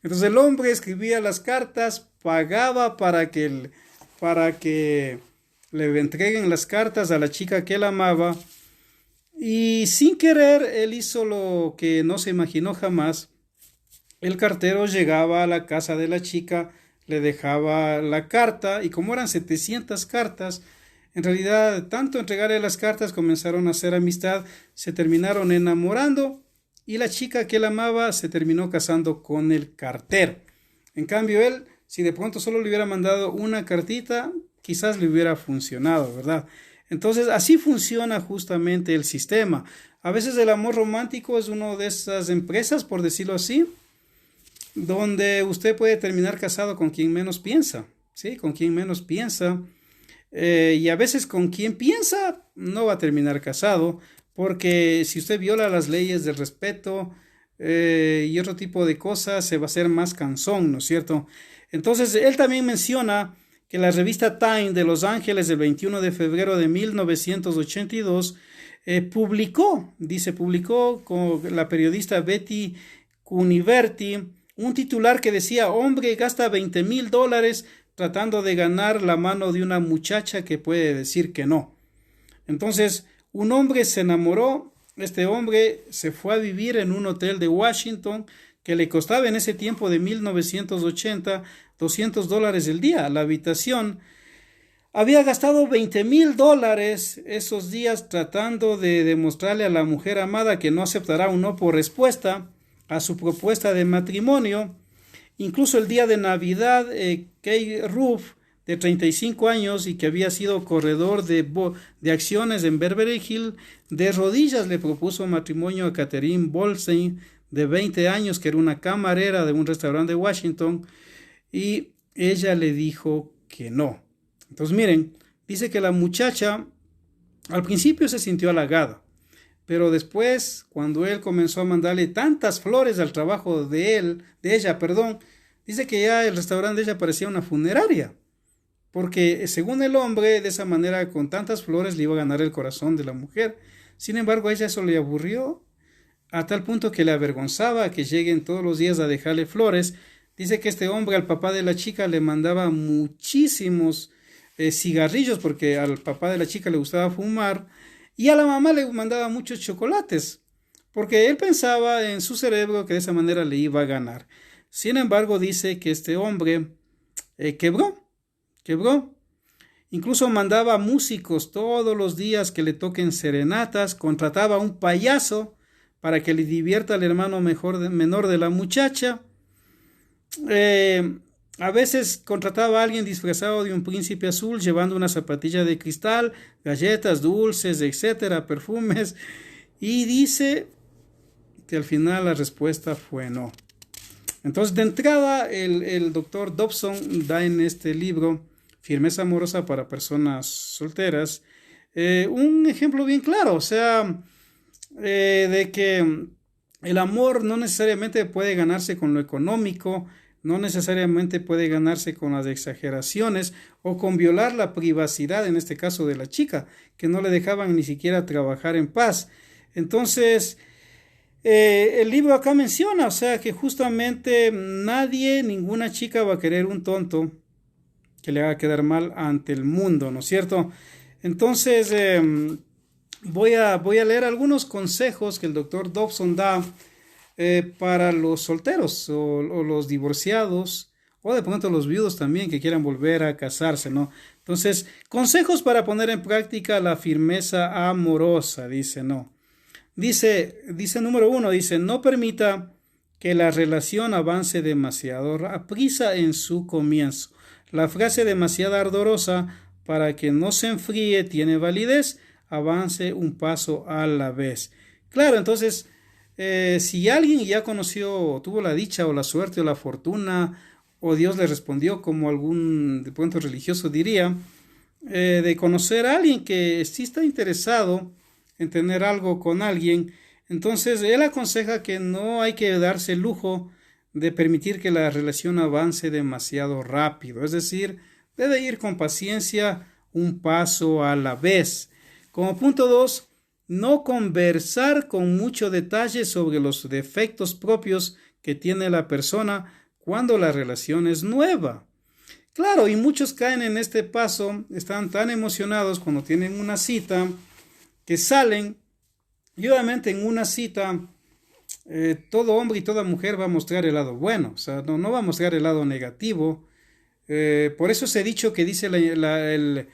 Entonces el hombre escribía las cartas, pagaba para que le entreguen las cartas a la chica que él amaba. Y sin querer, él hizo lo que no se imaginó jamás. El cartero llegaba a la casa de la chica, le dejaba la carta, y como eran 700 cartas, en realidad, tanto entregarle las cartas, comenzaron a hacer amistad, se terminaron enamorando, y la chica que él amaba se terminó casando con el cartero. En cambio, él, si de pronto solo le hubiera mandado una cartita, quizás le hubiera funcionado, ¿verdad? Entonces, así funciona justamente el sistema. A veces el amor romántico es una de esas empresas, por decirlo así, donde usted puede terminar casado con quien menos piensa, ¿sí? Con quien menos piensa. Y a veces con quien piensa no va a terminar casado, porque si usted viola las leyes del respeto y otro tipo de cosas, se va a hacer más cansón, ¿no es cierto? Entonces, él también menciona que la revista Time de Los Ángeles del 21 de febrero de 1982 publicó con la periodista Betty Cuniverti un titular que decía: hombre gasta $20,000 tratando de ganar la mano de una muchacha que puede decir que no. Entonces, un hombre se enamoró, este hombre se fue a vivir en un hotel de Washington que le costaba en ese tiempo de 1980 $200 el día. La habitación había gastado $20,000 esos días tratando de demostrarle a la mujer amada que no aceptará un no por respuesta a su propuesta de matrimonio. Incluso el día de Navidad, Kay Roof, de 35 años y que había sido corredor de acciones en Beverly Hills, de rodillas le propuso matrimonio a Catherine Bolstein, de 20 años, que era una camarera de un restaurante de Washington, y ella le dijo que no. Entonces miren, dice que la muchacha al principio se sintió halagada, pero después, cuando él comenzó a mandarle tantas flores al trabajo de ella, dice que ya el restaurante de ella parecía una funeraria, porque según el hombre, de esa manera, con tantas flores, le iba a ganar el corazón de la mujer. Sin embargo, a ella eso le aburrió, a tal punto que le avergonzaba que lleguen todos los días a dejarle flores. Dice que este hombre al papá de la chica le mandaba muchísimos cigarrillos, porque al papá de la chica le gustaba fumar, y a la mamá le mandaba muchos chocolates, porque él pensaba en su cerebro que de esa manera le iba a ganar. Sin embargo, dice que este hombre quebró. Incluso mandaba músicos todos los días que le toquen serenatas, contrataba a un payaso para que le divierta al hermano menor de la muchacha. A veces contrataba a alguien disfrazado de un príncipe azul, llevando una zapatilla de cristal, galletas, dulces, etcétera, perfumes, y dice que al final la respuesta fue no. Entonces, de entrada, el doctor Dobson da en este libro, Firmeza amorosa para personas solteras, un ejemplo bien claro, o sea, de que el amor no necesariamente puede ganarse con lo económico, no necesariamente puede ganarse con las exageraciones o con violar la privacidad, en este caso de la chica, que no le dejaban ni siquiera trabajar en paz. Entonces, el libro acá menciona, o sea, que justamente ninguna chica va a querer un tonto que le haga quedar mal ante el mundo, ¿no es cierto? Entonces, voy a leer algunos consejos que el doctor Dobson da para los solteros o los divorciados, o de pronto los viudos también que quieran volver a casarse, ¿no? Entonces, consejos para poner en práctica la firmeza amorosa, dice, ¿no? Dice número 1, dice: no permita que la relación avance demasiado a prisa en su comienzo. La frase demasiado ardorosa para que no se enfríe tiene validez. Avance un paso a la vez. Claro, entonces, si alguien ya conoció, tuvo la dicha o la suerte o la fortuna, o Dios le respondió, como algún de pronto religioso diría, de conocer a alguien que sí está interesado en tener algo con alguien, entonces él aconseja que no hay que darse el lujo de permitir que la relación avance demasiado rápido, es decir, debe ir con paciencia, un paso a la vez. Como punto 2, no conversar con mucho detalle sobre los defectos propios que tiene la persona cuando la relación es nueva. Claro, y muchos caen en este paso, están tan emocionados cuando tienen una cita, que salen, y obviamente en una cita, todo hombre y toda mujer va a mostrar el lado bueno, o sea, no va a mostrar el lado negativo. Por eso se ha dicho que dice la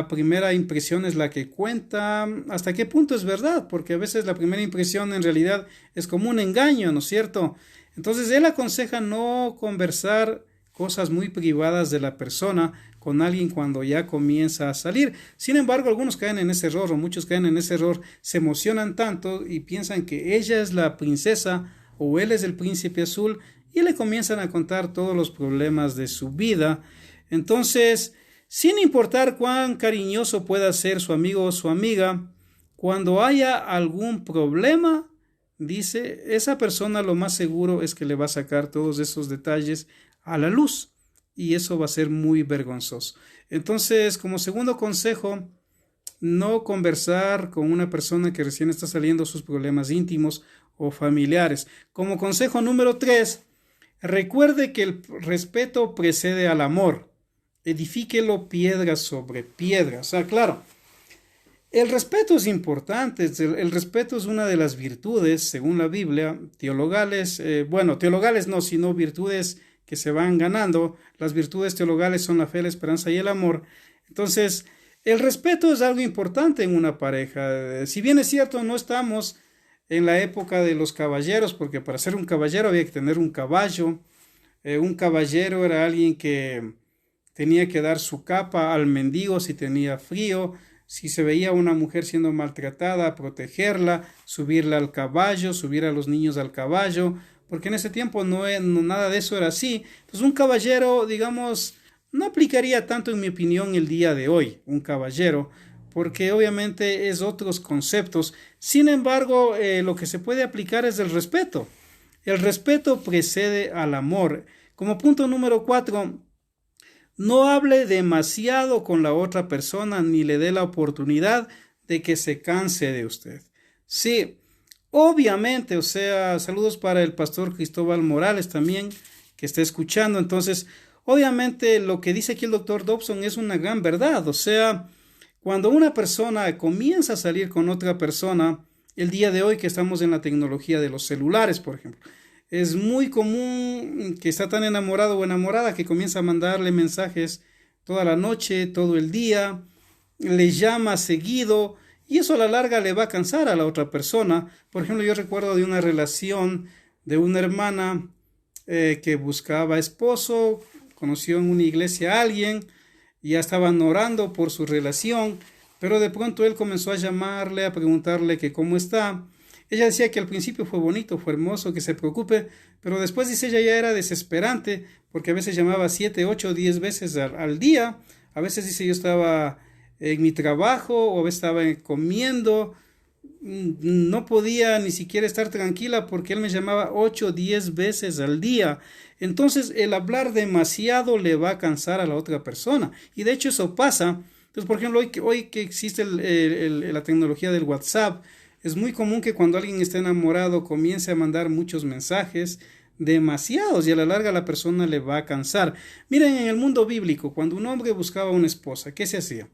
primera impresión es la que cuenta. ¿Hasta qué punto es verdad? Porque a veces la primera impresión en realidad es como un engaño, ¿no es cierto? Entonces él aconseja no conversar cosas muy privadas de la persona con alguien cuando ya comienza a salir. Sin embargo, algunos caen en ese error, o muchos caen en ese error, se emocionan tanto y piensan que ella es la princesa o él es el príncipe azul y le comienzan a contar todos los problemas de su vida. Entonces, sin importar cuán cariñoso pueda ser su amigo o su amiga, cuando haya algún problema, dice, esa persona lo más seguro es que le va a sacar todos esos detalles a la luz y eso va a ser muy vergonzoso. Entonces, como segundo consejo, no conversar con una persona que recién está saliendo sus problemas íntimos o familiares. Como consejo número 3, recuerde que el respeto precede al amor. Edifíquelo piedra sobre piedra. O sea, claro, el respeto es importante. El respeto es una de las virtudes, según la Biblia, teologales. Teologales no, sino virtudes que se van ganando. Las virtudes teologales son la fe, la esperanza y el amor. Entonces, el respeto es algo importante en una pareja. Si bien es cierto, no estamos en la época de los caballeros, porque para ser un caballero había que tener un caballo. Un caballero era alguien que tenía que dar su capa al mendigo si tenía frío, si se veía una mujer siendo maltratada, protegerla, subirla al caballo, subir a los niños al caballo, porque en ese tiempo nada de eso era así. Entonces un caballero, digamos, no aplicaría tanto en mi opinión el día de hoy, un caballero, porque obviamente es otros conceptos. Sin embargo, lo que se puede aplicar es el respeto. El respeto precede al amor. Como punto número 4, no hable demasiado con la otra persona ni le dé la oportunidad de que se canse de usted. Sí, obviamente, o sea, saludos para el pastor Cristóbal Morales también, que está escuchando. Entonces, obviamente lo que dice aquí el doctor Dobson es una gran verdad. O sea, cuando una persona comienza a salir con otra persona, el día de hoy que estamos en la tecnología de los celulares, por ejemplo, es muy común que está tan enamorado o enamorada que comienza a mandarle mensajes toda la noche, todo el día, le llama seguido y eso a la larga le va a cansar a la otra persona. Por ejemplo, yo recuerdo de una relación de una hermana que buscaba esposo, conoció en una iglesia a alguien, ya estaban orando por su relación, pero de pronto él comenzó a llamarle, a preguntarle que cómo está. Ella decía que al principio fue bonito, fue hermoso, que se preocupe, pero después dice ella ya era desesperante, porque a veces llamaba 7, 8, 10 veces al día. A veces dice yo estaba en mi trabajo o a veces estaba comiendo, no podía ni siquiera estar tranquila porque él me llamaba 8, 10 veces al día. Entonces el hablar demasiado le va a cansar a la otra persona y de hecho eso pasa. Entonces, por ejemplo, hoy que existe la tecnología del WhatsApp, es muy común que cuando alguien está enamorado comience a mandar muchos mensajes, demasiados, y a la larga la persona le va a cansar. Miren, en el mundo bíblico, cuando un hombre buscaba una esposa, ¿qué se hacía?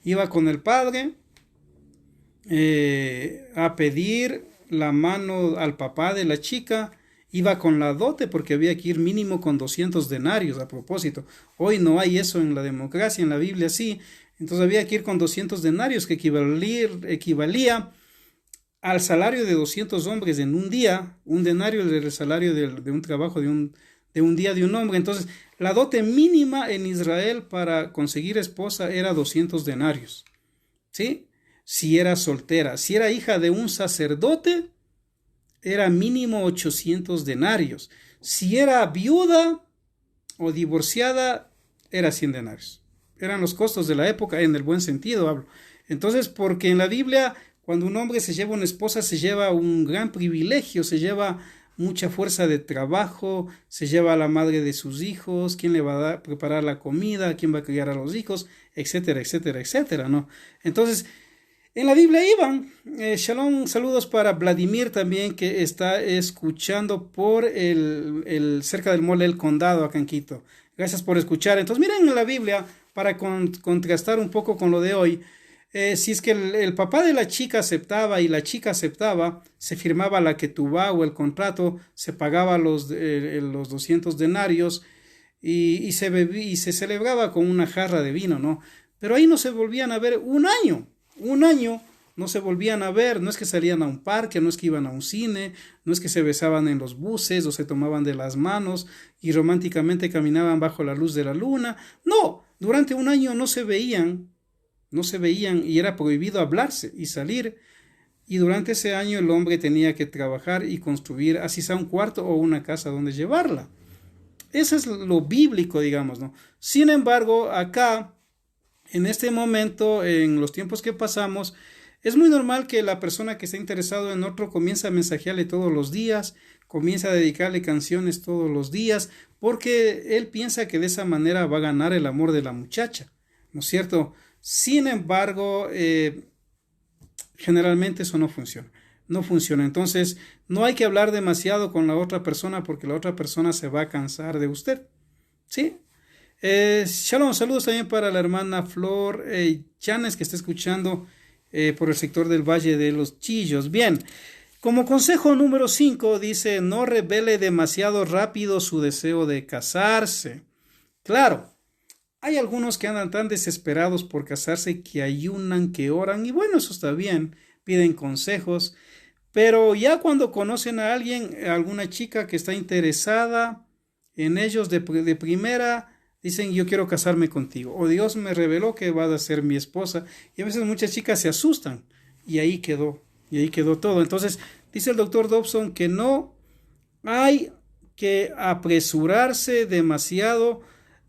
Iba con el padre a pedir la mano al papá de la chica, iba con la dote porque había que ir mínimo con 200 denarios a propósito. Hoy no hay eso en la democracia, en la Biblia sí, entonces había que ir con 200 denarios que equivalía al salario de 200 hombres en un día. Un denario era el salario de un trabajo de un día de un hombre. Entonces, la dote mínima en Israel para conseguir esposa era 200 denarios. ¿Sí? Si era soltera. Si era hija de un sacerdote, era mínimo 800 denarios. Si era viuda o divorciada, era 100 denarios. Eran los costos de la época, en el buen sentido hablo. Entonces, porque en la Biblia, cuando un hombre se lleva una esposa, se lleva un gran privilegio, se lleva mucha fuerza de trabajo, se lleva a la madre de sus hijos, quién le va a preparar la comida, quién va a criar a los hijos, etcétera, etcétera, etcétera, ¿no? Entonces, en la Biblia iban. Shalom, saludos para Vladimir también, que está escuchando por cerca del Mole El Condado, acá en Quito. Gracias por escuchar. Entonces, miren en la Biblia, para contrastar un poco con lo de hoy, si es que el papá de la chica aceptaba y la chica aceptaba, se firmaba la ketubá o el contrato, se pagaba los 200 denarios y se celebraba con una jarra de vino, ¿no? Pero ahí no se volvían a ver un año no se volvían a ver, no es que salían a un parque, no es que iban a un cine, no es que se besaban en los buses o se tomaban de las manos y románticamente caminaban bajo la luz de la luna, no, durante un año no se veían y era prohibido hablarse y salir, y durante ese año el hombre tenía que trabajar y construir así sea un cuarto o una casa donde llevarla. Eso es lo bíblico, digamos, ¿no? Sin embargo, acá, en este momento, en los tiempos que pasamos, es muy normal que la persona que está interesado en otro comience a mensajearle todos los días, comienza a dedicarle canciones todos los días, porque él piensa que de esa manera va a ganar el amor de la muchacha, ¿no es cierto? Sin embargo, generalmente eso no funciona. No funciona. Entonces, no hay que hablar demasiado con la otra persona porque la otra persona se va a cansar de usted. ¿Sí? Shalom, saludos también para la hermana Flor Chanes que está escuchando por el sector del Valle de los Chillos. Bien, como consejo número 5 dice, no revele demasiado rápido su deseo de casarse. Claro, hay algunos que andan tan desesperados por casarse que ayunan, que oran, y bueno, eso está bien, piden consejos, pero ya cuando conocen a alguien, alguna chica que está interesada en ellos de primera, dicen yo quiero casarme contigo, o Dios me reveló que vas a ser mi esposa, y a veces muchas chicas se asustan, y ahí quedó todo. Entonces, dice el doctor Dobson que no hay que apresurarse demasiado,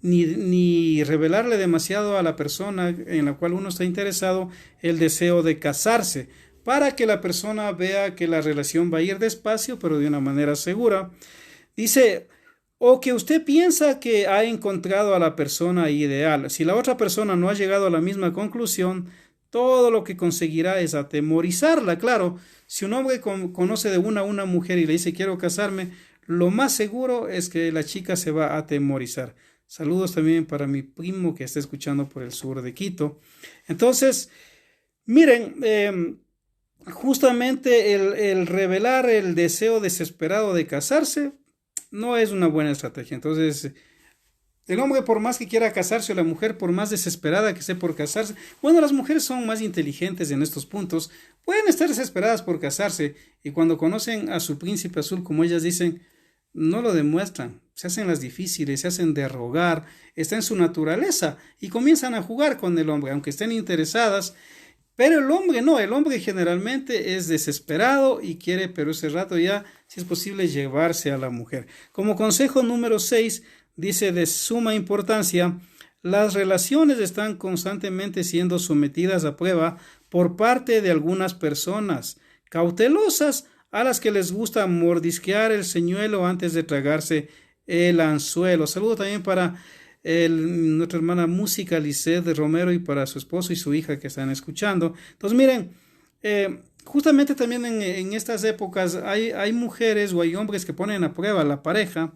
ni revelarle demasiado a la persona en la cual uno está interesado el deseo de casarse, para que la persona vea que la relación va a ir despacio, pero de una manera segura. Dice, o que usted piensa que ha encontrado a la persona ideal. Si la otra persona no ha llegado a la misma conclusión, todo lo que conseguirá es atemorizarla. Claro, si un hombre conoce de una mujer y le dice quiero casarme, lo más seguro es que la chica se va a atemorizar. Saludos también para mi primo que está escuchando por el sur de Quito. Entonces, miren, justamente el revelar el deseo desesperado de casarse no es una buena estrategia. Entonces, el hombre por más que quiera casarse o la mujer por más desesperada que esté por casarse, bueno, las mujeres son más inteligentes en estos puntos, pueden estar desesperadas por casarse y cuando conocen a su príncipe azul, como ellas dicen, no lo demuestran, se hacen las difíciles, se hacen de rogar, está en su naturaleza y comienzan a jugar con el hombre, aunque estén interesadas. Pero el hombre no, el hombre generalmente es desesperado y quiere, pero ese rato ya, si es posible, llevarse a la mujer. Como consejo número 6, dice de suma importancia, las relaciones están constantemente siendo sometidas a prueba por parte de algunas personas cautelosas a las que les gusta mordisquear el señuelo antes de tragarse el anzuelo. Saludo también para nuestra hermana música Lisset de Romero y para su esposo y su hija que están escuchando. Entonces miren, justamente también en estas épocas hay mujeres o hay hombres que ponen a prueba a la pareja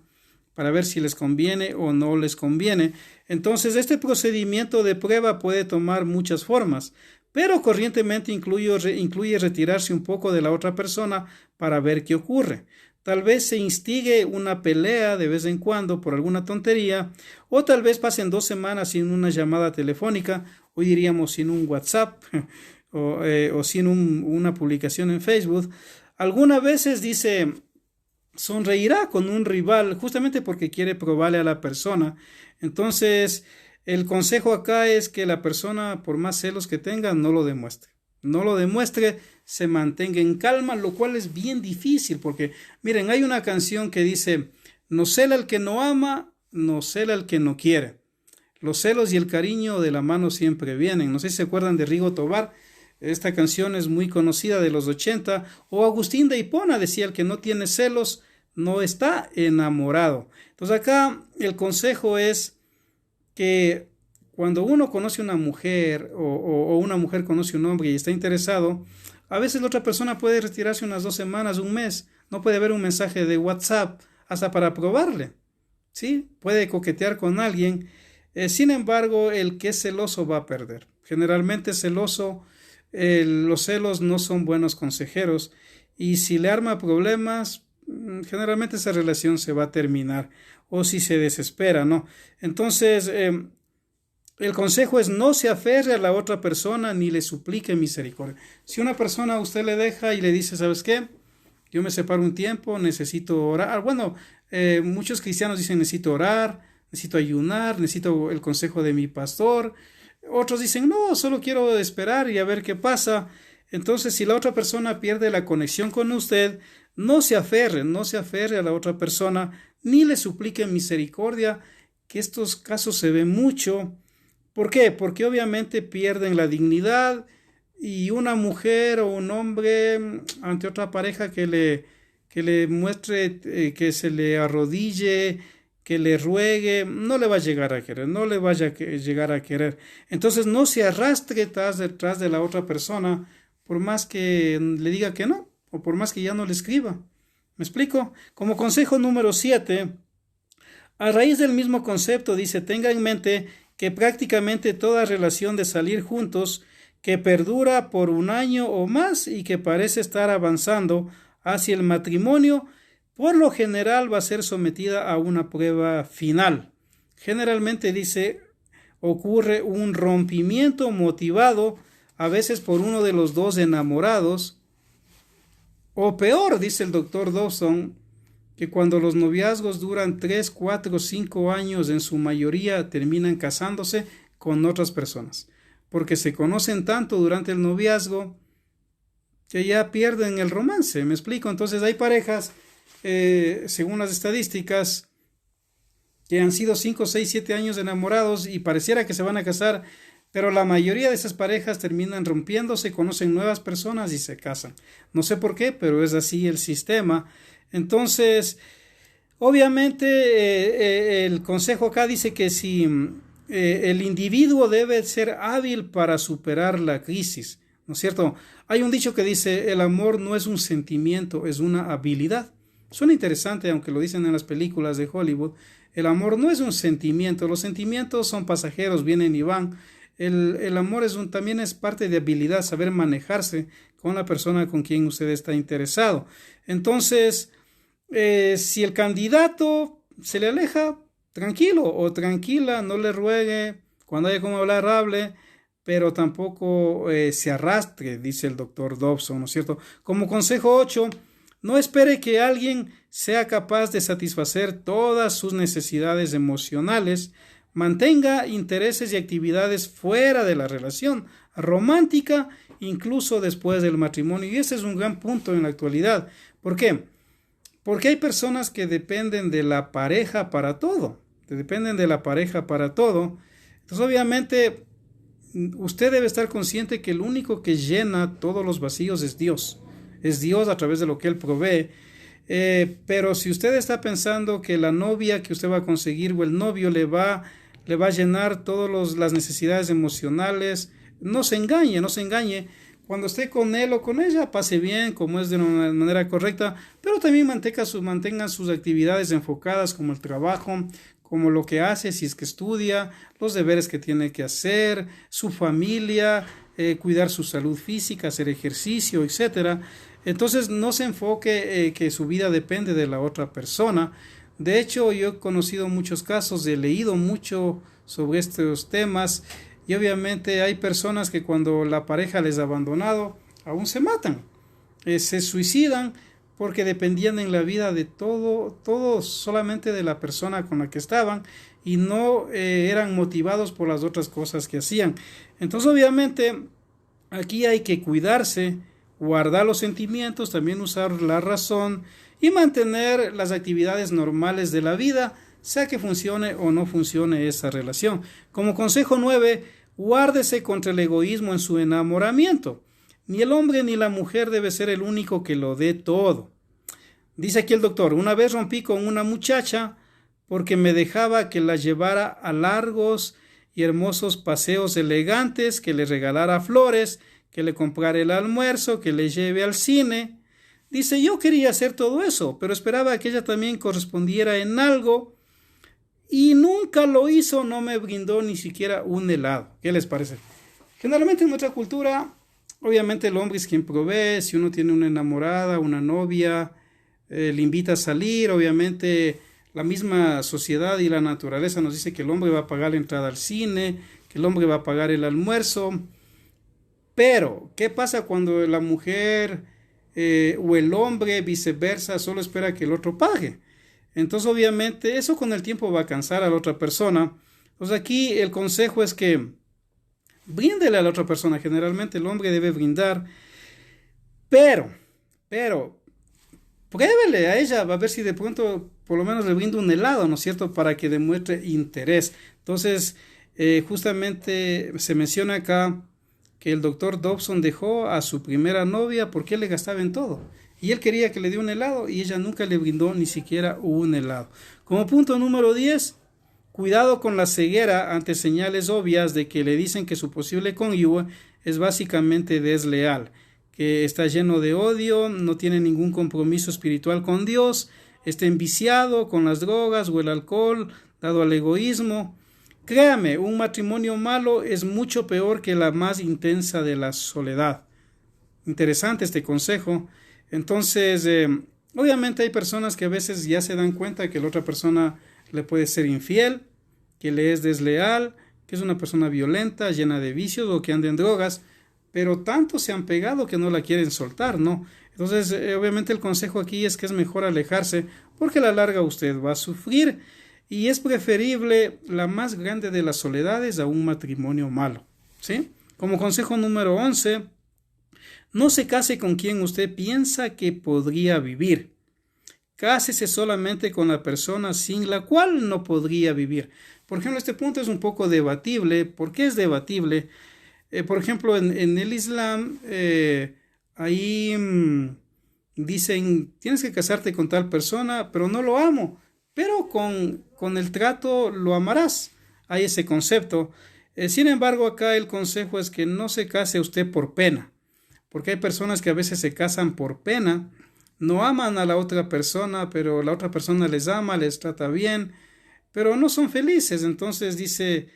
para ver si les conviene o no les conviene. Entonces este procedimiento de prueba puede tomar muchas formas, pero corrientemente incluye retirarse un poco de la otra persona para ver qué ocurre. Tal vez se instigue una pelea de vez en cuando por alguna tontería, o tal vez pasen 2 semanas sin una llamada telefónica, hoy diríamos sin un WhatsApp o sin una publicación en Facebook. Algunas veces dice, sonreirá con un rival justamente porque quiere probarle a la persona. Entonces, el consejo acá es que la persona, por más celos que tenga, no lo demuestre. No lo demuestre, se mantenga en calma, lo cual es bien difícil porque, miren, hay una canción que dice, no cela el que no ama, no cela el que no quiere. Los celos y el cariño de la mano siempre vienen. No sé si se acuerdan de Rigo Tobar, esta canción es muy conocida de los 80, o Agustín de Hipona decía, el que no tiene celos no está enamorado. Entonces acá el consejo es que cuando uno conoce a una mujer o una mujer conoce a un hombre y está interesado, a veces la otra persona puede retirarse unas 2 semanas, un mes, no puede haber un mensaje de WhatsApp hasta para probarle. ¿sí? Puede coquetear con alguien. Sin embargo, el que es celoso va a perder. Generalmente celoso, los celos no son buenos consejeros y si le arma problemas, generalmente esa relación se va a terminar o si se desespera, ¿no? Entonces, el consejo es no se aferre a la otra persona ni le suplique misericordia. Si una persona a usted le deja y le dice, ¿sabes qué? Yo me separo un tiempo, necesito orar. Bueno, muchos cristianos dicen necesito orar, necesito ayunar, necesito el consejo de mi pastor. Otros dicen, no, solo quiero esperar y a ver qué pasa. Entonces, si la otra persona pierde la conexión con usted, no se aferre a la otra persona, ni le suplique misericordia, que estos casos se ven mucho. ¿Por qué? Porque obviamente pierden la dignidad y una mujer o un hombre ante otra pareja que le muestre, que se le arrodille, que le ruegue, no le va a llegar a querer, no le vaya a llegar a querer. Entonces no se arrastre detrás de la otra persona por más que le diga que no o por más que ya no le escriba. ¿Me explico? Como consejo número 7, a raíz del mismo concepto dice, tenga en mente que prácticamente toda relación de salir juntos que perdura por un año o más y que parece estar avanzando hacia el matrimonio, por lo general va a ser sometida a una prueba final. Generalmente dice, ocurre un rompimiento motivado a veces por uno de los dos enamorados, o peor, dice el doctor Dobson, que cuando los noviazgos duran 3, 4, 5 años, en su mayoría terminan casándose con otras personas, porque se conocen tanto durante el noviazgo que ya pierden el romance. ¿Me explico? Entonces hay parejas, según las estadísticas, que han sido 5, 6, 7 años enamorados y pareciera que se van a casar, pero la mayoría de esas parejas terminan rompiéndose, conocen nuevas personas y se casan. No sé por qué, pero es así el sistema. Entonces, obviamente el consejo acá dice que si el individuo debe ser hábil para superar la crisis, ¿no es cierto? Hay un dicho que dice, el amor no es un sentimiento, es una habilidad. Suena interesante, aunque lo dicen en las películas de Hollywood. El amor no es un sentimiento, los sentimientos son pasajeros, vienen y van. El amor también es parte de habilidad, saber manejarse con la persona con quien usted está interesado. Entonces, si el candidato se le aleja, tranquilo o tranquila, no le ruegue, cuando haya como hablar, hable, pero tampoco se arrastre, dice el doctor Dobson, ¿no es cierto? Como consejo 8, no espere que alguien sea capaz de satisfacer todas sus necesidades emocionales. Mantenga intereses y actividades fuera de la relación romántica, incluso después del matrimonio. Y ese es un gran punto en la actualidad. ¿Por qué? Porque hay personas que dependen de la pareja para todo. Entonces, obviamente, usted debe estar consciente que el único que llena todos los vacíos es Dios. Es Dios a través de lo que Él provee. Pero si usted está pensando que la novia que usted va a conseguir o el novio le va a llenar todas las necesidades emocionales, no se engañe. Cuando esté con él o con ella, pase bien, como es de una manera correcta, pero también mantengan sus actividades enfocadas, como el trabajo, como lo que hace, si es que estudia, los deberes que tiene que hacer, su familia, cuidar su salud física, hacer ejercicio, etc. Entonces no se enfoque que su vida depende de la otra persona. De hecho, yo he conocido muchos casos, he leído mucho sobre estos temas y obviamente hay personas que cuando la pareja les ha abandonado, aún se matan, se suicidan porque dependían en la vida de todo solamente de la persona con la que estaban y no eran motivados por las otras cosas que hacían. Entonces, obviamente, aquí hay que cuidarse, guardar los sentimientos, también usar la razón y mantener las actividades normales de la vida, sea que funcione o no funcione esa relación. Como consejo 9, guárdese contra el egoísmo en su enamoramiento. Ni el hombre ni la mujer debe ser el único que lo dé todo. Dice aquí el doctor, una vez rompí con una muchacha porque me dejaba que la llevara a largos y hermosos paseos elegantes, que le regalara flores, que le comprara el almuerzo, que le lleve al cine. Dice, yo quería hacer todo eso, pero esperaba que ella también correspondiera en algo. y nunca lo hizo, no me brindó ni siquiera un helado. ¿Qué les parece? Generalmente en nuestra cultura, obviamente el hombre es quien provee. Si uno tiene una enamorada, una novia, le invita a salir, obviamente la misma sociedad y la naturaleza nos dice que el hombre va a pagar la entrada al cine, que el hombre va a pagar el almuerzo. Pero, ¿qué pasa cuando la mujer o el hombre, viceversa, solo espera que el otro pague? Entonces, obviamente, eso con el tiempo va a cansar a la otra persona. Entonces, aquí el consejo es que bríndele a la otra persona. Generalmente el hombre debe brindar, pero, pruébele a ella, va a ver si de pronto por lo menos le brinda un helado, ¿no es cierto?, para que demuestre interés. Entonces, justamente se menciona acá que el doctor Dobson dejó a su primera novia porque él le gastaba en todo. Y él quería que le diera un helado y ella nunca le brindó ni siquiera un helado. Como punto número 10, cuidado con la ceguera ante señales obvias de que le dicen que su posible cónyuge es básicamente desleal, que está lleno de odio, no tiene ningún compromiso espiritual con Dios, está enviciado con las drogas o el alcohol, dado al egoísmo. Créame, un matrimonio malo es mucho peor que la más intensa de la soledad. Interesante este consejo. Entonces, obviamente hay personas que a veces ya se dan cuenta que la otra persona le puede ser infiel, que le es desleal, que es una persona violenta, llena de vicios o que anda en drogas, pero tanto se han pegado que no la quieren soltar, ¿no? Entonces, obviamente el consejo aquí es que es mejor alejarse porque a la larga usted va a sufrir y es preferible la más grande de las soledades a un matrimonio malo, ¿sí? Como consejo número 11, no se case con quien usted piensa que podría vivir. Cásese solamente con la persona sin la cual no podría vivir. Por ejemplo, este punto es un poco debatible. ¿Por qué es debatible? Por ejemplo, en el Islam, ahí dicen, tienes que casarte con tal persona, pero no lo amo, pero con el trato lo amarás. Hay ese concepto. Sin embargo, acá el consejo es que no se case usted por pena, porque hay personas que a veces se casan por pena, no aman a la otra persona, pero la otra persona les ama, les trata bien, pero no son felices. Entonces dice,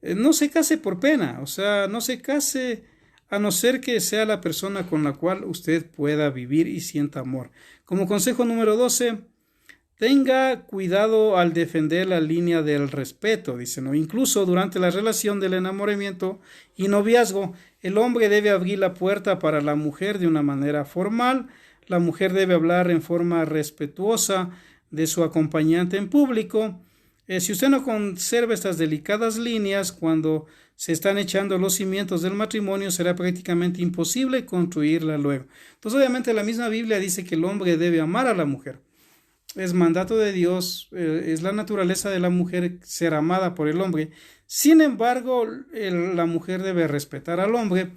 no se case por pena, o sea, no se case a no ser que sea la persona con la cual usted pueda vivir y sienta amor. Como consejo número 12, tenga cuidado al defender la línea del respeto, dice, ¿no? Incluso durante la relación del enamoramiento y noviazgo, el hombre debe abrir la puerta para la mujer de una manera formal. La mujer debe hablar en forma respetuosa de su acompañante en público. Si usted no conserva estas delicadas líneas cuando se están echando los cimientos del matrimonio, será prácticamente imposible construirla luego. Entonces, obviamente, la misma Biblia dice que el hombre debe amar a la mujer. Es mandato de Dios, es la naturaleza de la mujer ser amada por el hombre. Sin embargo, la mujer debe respetar al hombre,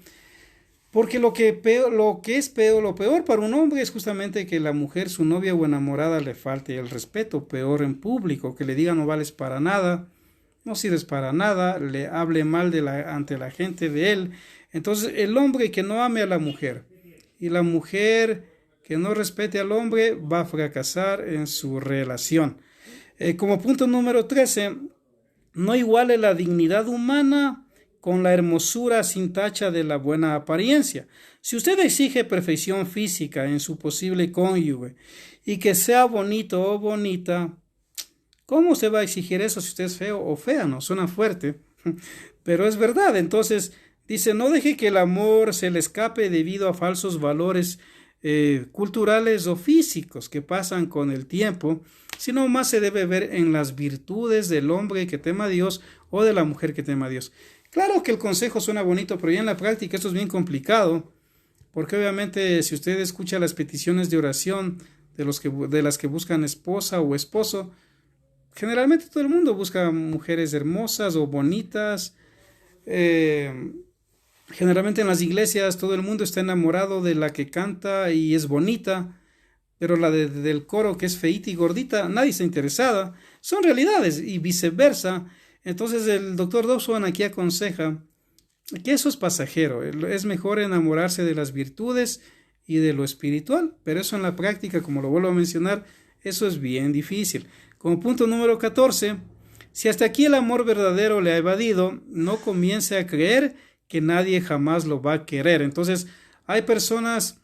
porque lo peor para un hombre es justamente que la mujer, su novia o enamorada, le falte el respeto, peor en público, que le diga no vales para nada, no sirves para nada, le hable mal ante la gente de él. Entonces, el hombre que no ame a la mujer y la mujer que no respete al hombre va a fracasar en su relación. Como punto número 13, no iguale la dignidad humana con la hermosura sin tacha de la buena apariencia. Si usted exige perfección física en su posible cónyuge y que sea bonito o bonita, ¿cómo se va a exigir eso si usted es feo o fea? No suena fuerte, pero es verdad. Entonces dice, no deje que el amor se le escape debido a falsos valores culturales o físicos que pasan con el tiempo, sino más se debe ver en las virtudes del hombre que tema a Dios o de la mujer que tema a Dios. Claro que el consejo suena bonito, pero ya en la práctica esto es bien complicado, porque obviamente si usted escucha las peticiones de oración de las que buscan esposa o esposo, generalmente todo el mundo busca mujeres hermosas o bonitas. Generalmente en las iglesias todo el mundo está enamorado de la que canta y es bonita, pero la del coro que es feíta y gordita, nadie está interesada. Son realidades y viceversa. Entonces el doctor Dobson aquí aconseja que eso es pasajero. Es mejor enamorarse de las virtudes y de lo espiritual, pero eso en la práctica, como lo vuelvo a mencionar, eso es bien difícil. Como punto número 14, Si hasta aquí el amor verdadero le ha evadido, no comience a creer que nadie jamás lo va a querer. Entonces, hay personas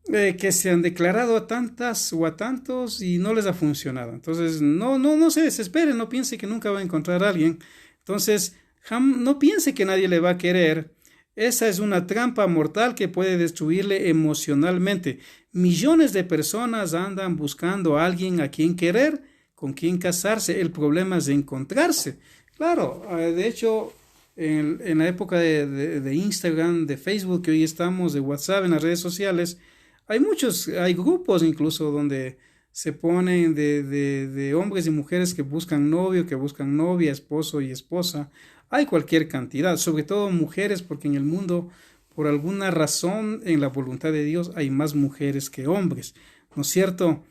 que se han declarado a tantas o a tantos y no les ha funcionado. Entonces, no se desespere, no piense que nunca va a encontrar a alguien. Entonces, no piense que nadie le va a querer. Esa es una trampa mortal que puede destruirle emocionalmente. Millones de personas andan buscando a alguien a quien querer, con quien casarse. El problema es encontrarse. Claro, de hecho, en la época de Instagram, de Facebook, que hoy estamos, de WhatsApp, en las redes sociales, hay grupos incluso donde se ponen de hombres y mujeres que buscan novio, que buscan novia, esposo y esposa. Hay cualquier cantidad, sobre todo mujeres, porque en el mundo, por alguna razón, en la voluntad de Dios, hay más mujeres que hombres, ¿no es cierto?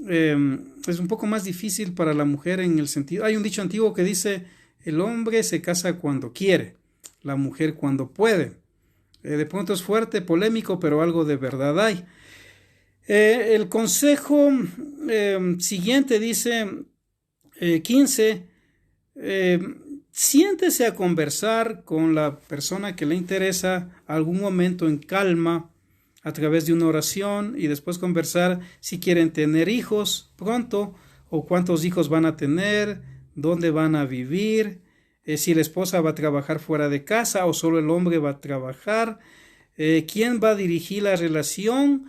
Es un poco más difícil para la mujer en el sentido, hay un dicho antiguo que dice, el hombre se casa cuando quiere, la mujer cuando puede. De pronto es fuerte, polémico, pero algo de verdad hay. El consejo siguiente dice 15, siéntese a conversar con la persona que le interesa algún momento en calma a través de una oración y después conversar si quieren tener hijos pronto o cuántos hijos van a tener, dónde van a vivir, si la esposa va a trabajar fuera de casa o solo el hombre va a trabajar, quién va a dirigir la relación.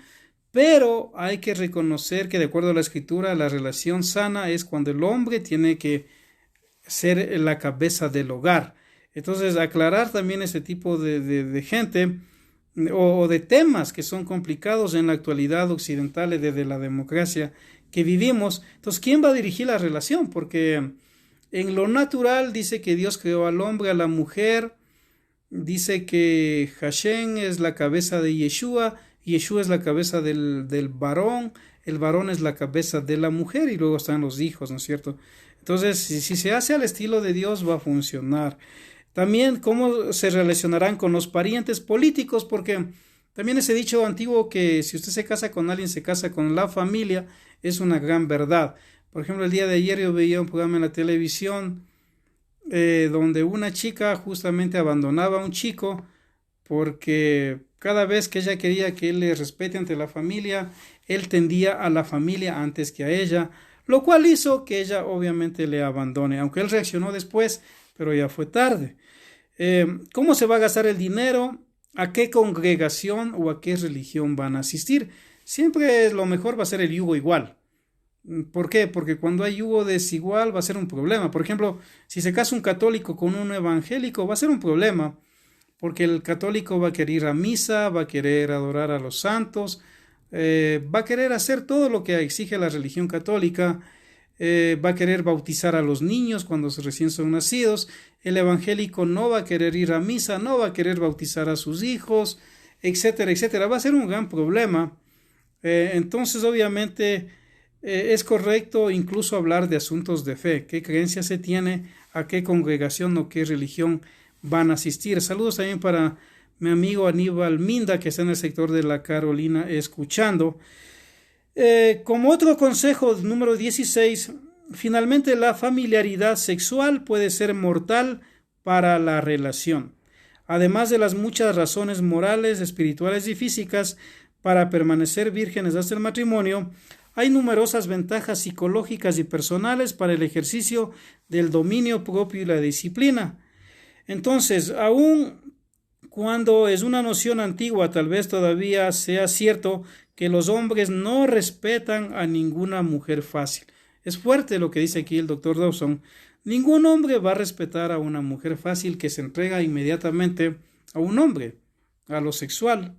Pero hay que reconocer que de acuerdo a la escritura, la relación sana es cuando el hombre tiene que ser la cabeza del hogar. Entonces, aclarar también ese tipo de gente o de temas que son complicados en la actualidad occidental desde la democracia que vivimos. Entonces, ¿quién va a dirigir la relación? Porque en lo natural dice que Dios creó al hombre, a la mujer, dice que Hashem es la cabeza de Yeshua, Yeshua es la cabeza del varón, el varón es la cabeza de la mujer y luego están los hijos, ¿no es cierto? Entonces, si se hace al estilo de Dios, va a funcionar. También, ¿cómo se relacionarán con los parientes políticos? Porque también ese dicho antiguo que si usted se casa con alguien, se casa con la familia, es una gran verdad. Por ejemplo, el día de ayer yo veía un programa en la televisión donde una chica justamente abandonaba a un chico porque cada vez que ella quería que él le respete ante la familia, él tendía a la familia antes que a ella, lo cual hizo que ella obviamente le abandone, aunque él reaccionó después, pero ya fue tarde. ¿Cómo se va a gastar el dinero? ¿A qué congregación o a qué religión van a asistir? Siempre lo mejor va a ser el yugo igual. ¿Por qué? Porque cuando hay yugo desigual va a ser un problema. Por ejemplo, si se casa un católico con un evangélico, va a ser un problema. Porque el católico va a querer ir a misa, va a querer adorar a los santos, va a querer hacer todo lo que exige la religión católica, va a querer bautizar a los niños cuando recién son nacidos. El evangélico no va a querer ir a misa, no va a querer bautizar a sus hijos, etcétera, etcétera. Va a ser un gran problema. Entonces, obviamente, es correcto incluso hablar de asuntos de fe. ¿Qué creencia se tiene? ¿A qué congregación o qué religión van a asistir? Saludos también para mi amigo Aníbal Minda, que está en el sector de la Carolina escuchando. Como otro consejo, número 16, finalmente la familiaridad sexual puede ser mortal para la relación. Además de las muchas razones morales, espirituales y físicas para permanecer vírgenes hasta el matrimonio, hay numerosas ventajas psicológicas y personales para el ejercicio del dominio propio y la disciplina. Entonces, aun cuando es una noción antigua, tal vez todavía sea cierto que los hombres no respetan a ninguna mujer fácil. Es fuerte lo que dice aquí el doctor Dawson. Ningún hombre va a respetar a una mujer fácil que se entrega inmediatamente a un hombre, a lo sexual.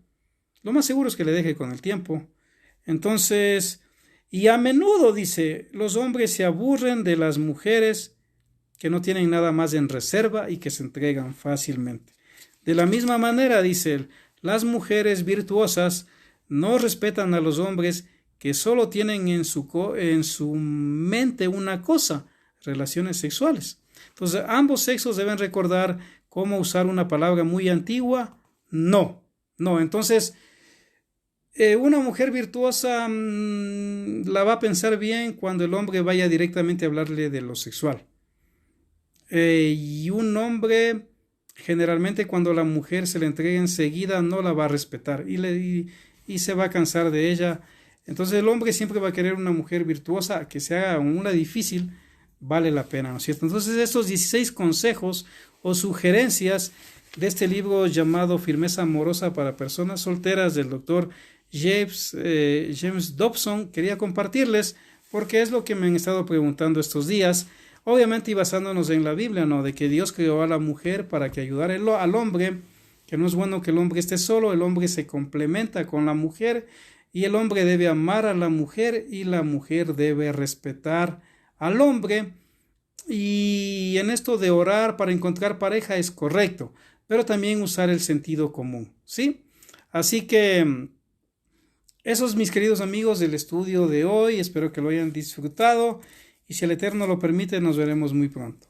Lo más seguro es que le deje con el tiempo. Entonces, y a menudo, dice, los hombres se aburren de las mujeres que no tienen nada más en reserva y que se entregan fácilmente. De la misma manera, dice él, las mujeres virtuosas no respetan a los hombres que solo tienen en su mente una cosa, relaciones sexuales. Entonces, ambos sexos deben recordar cómo usar una palabra muy antigua, no. Entonces, una mujer virtuosa la va a pensar bien cuando el hombre vaya directamente a hablarle de lo sexual. Y un hombre, generalmente cuando la mujer se le entrega enseguida, no la va a respetar y se va a cansar de ella. Entonces el hombre siempre va a querer una mujer virtuosa, que se haga una difícil, vale la pena, ¿no es cierto? Entonces estos 16 consejos o sugerencias de este libro llamado Firmeza Amorosa para Personas Solteras del doctor James Dobson, quería compartirles porque es lo que me han estado preguntando estos días, obviamente y basándonos en la Biblia, ¿no? De que Dios creó a la mujer para que ayudara al hombre, que no es bueno que el hombre esté solo, el hombre se complementa con la mujer y el hombre debe amar a la mujer y la mujer debe respetar al hombre. Y en esto de orar para encontrar pareja es correcto, pero también usar el sentido común, ¿sí? Así que esos, mis queridos amigos, del estudio de hoy, espero que lo hayan disfrutado y si el Eterno lo permite, nos veremos muy pronto.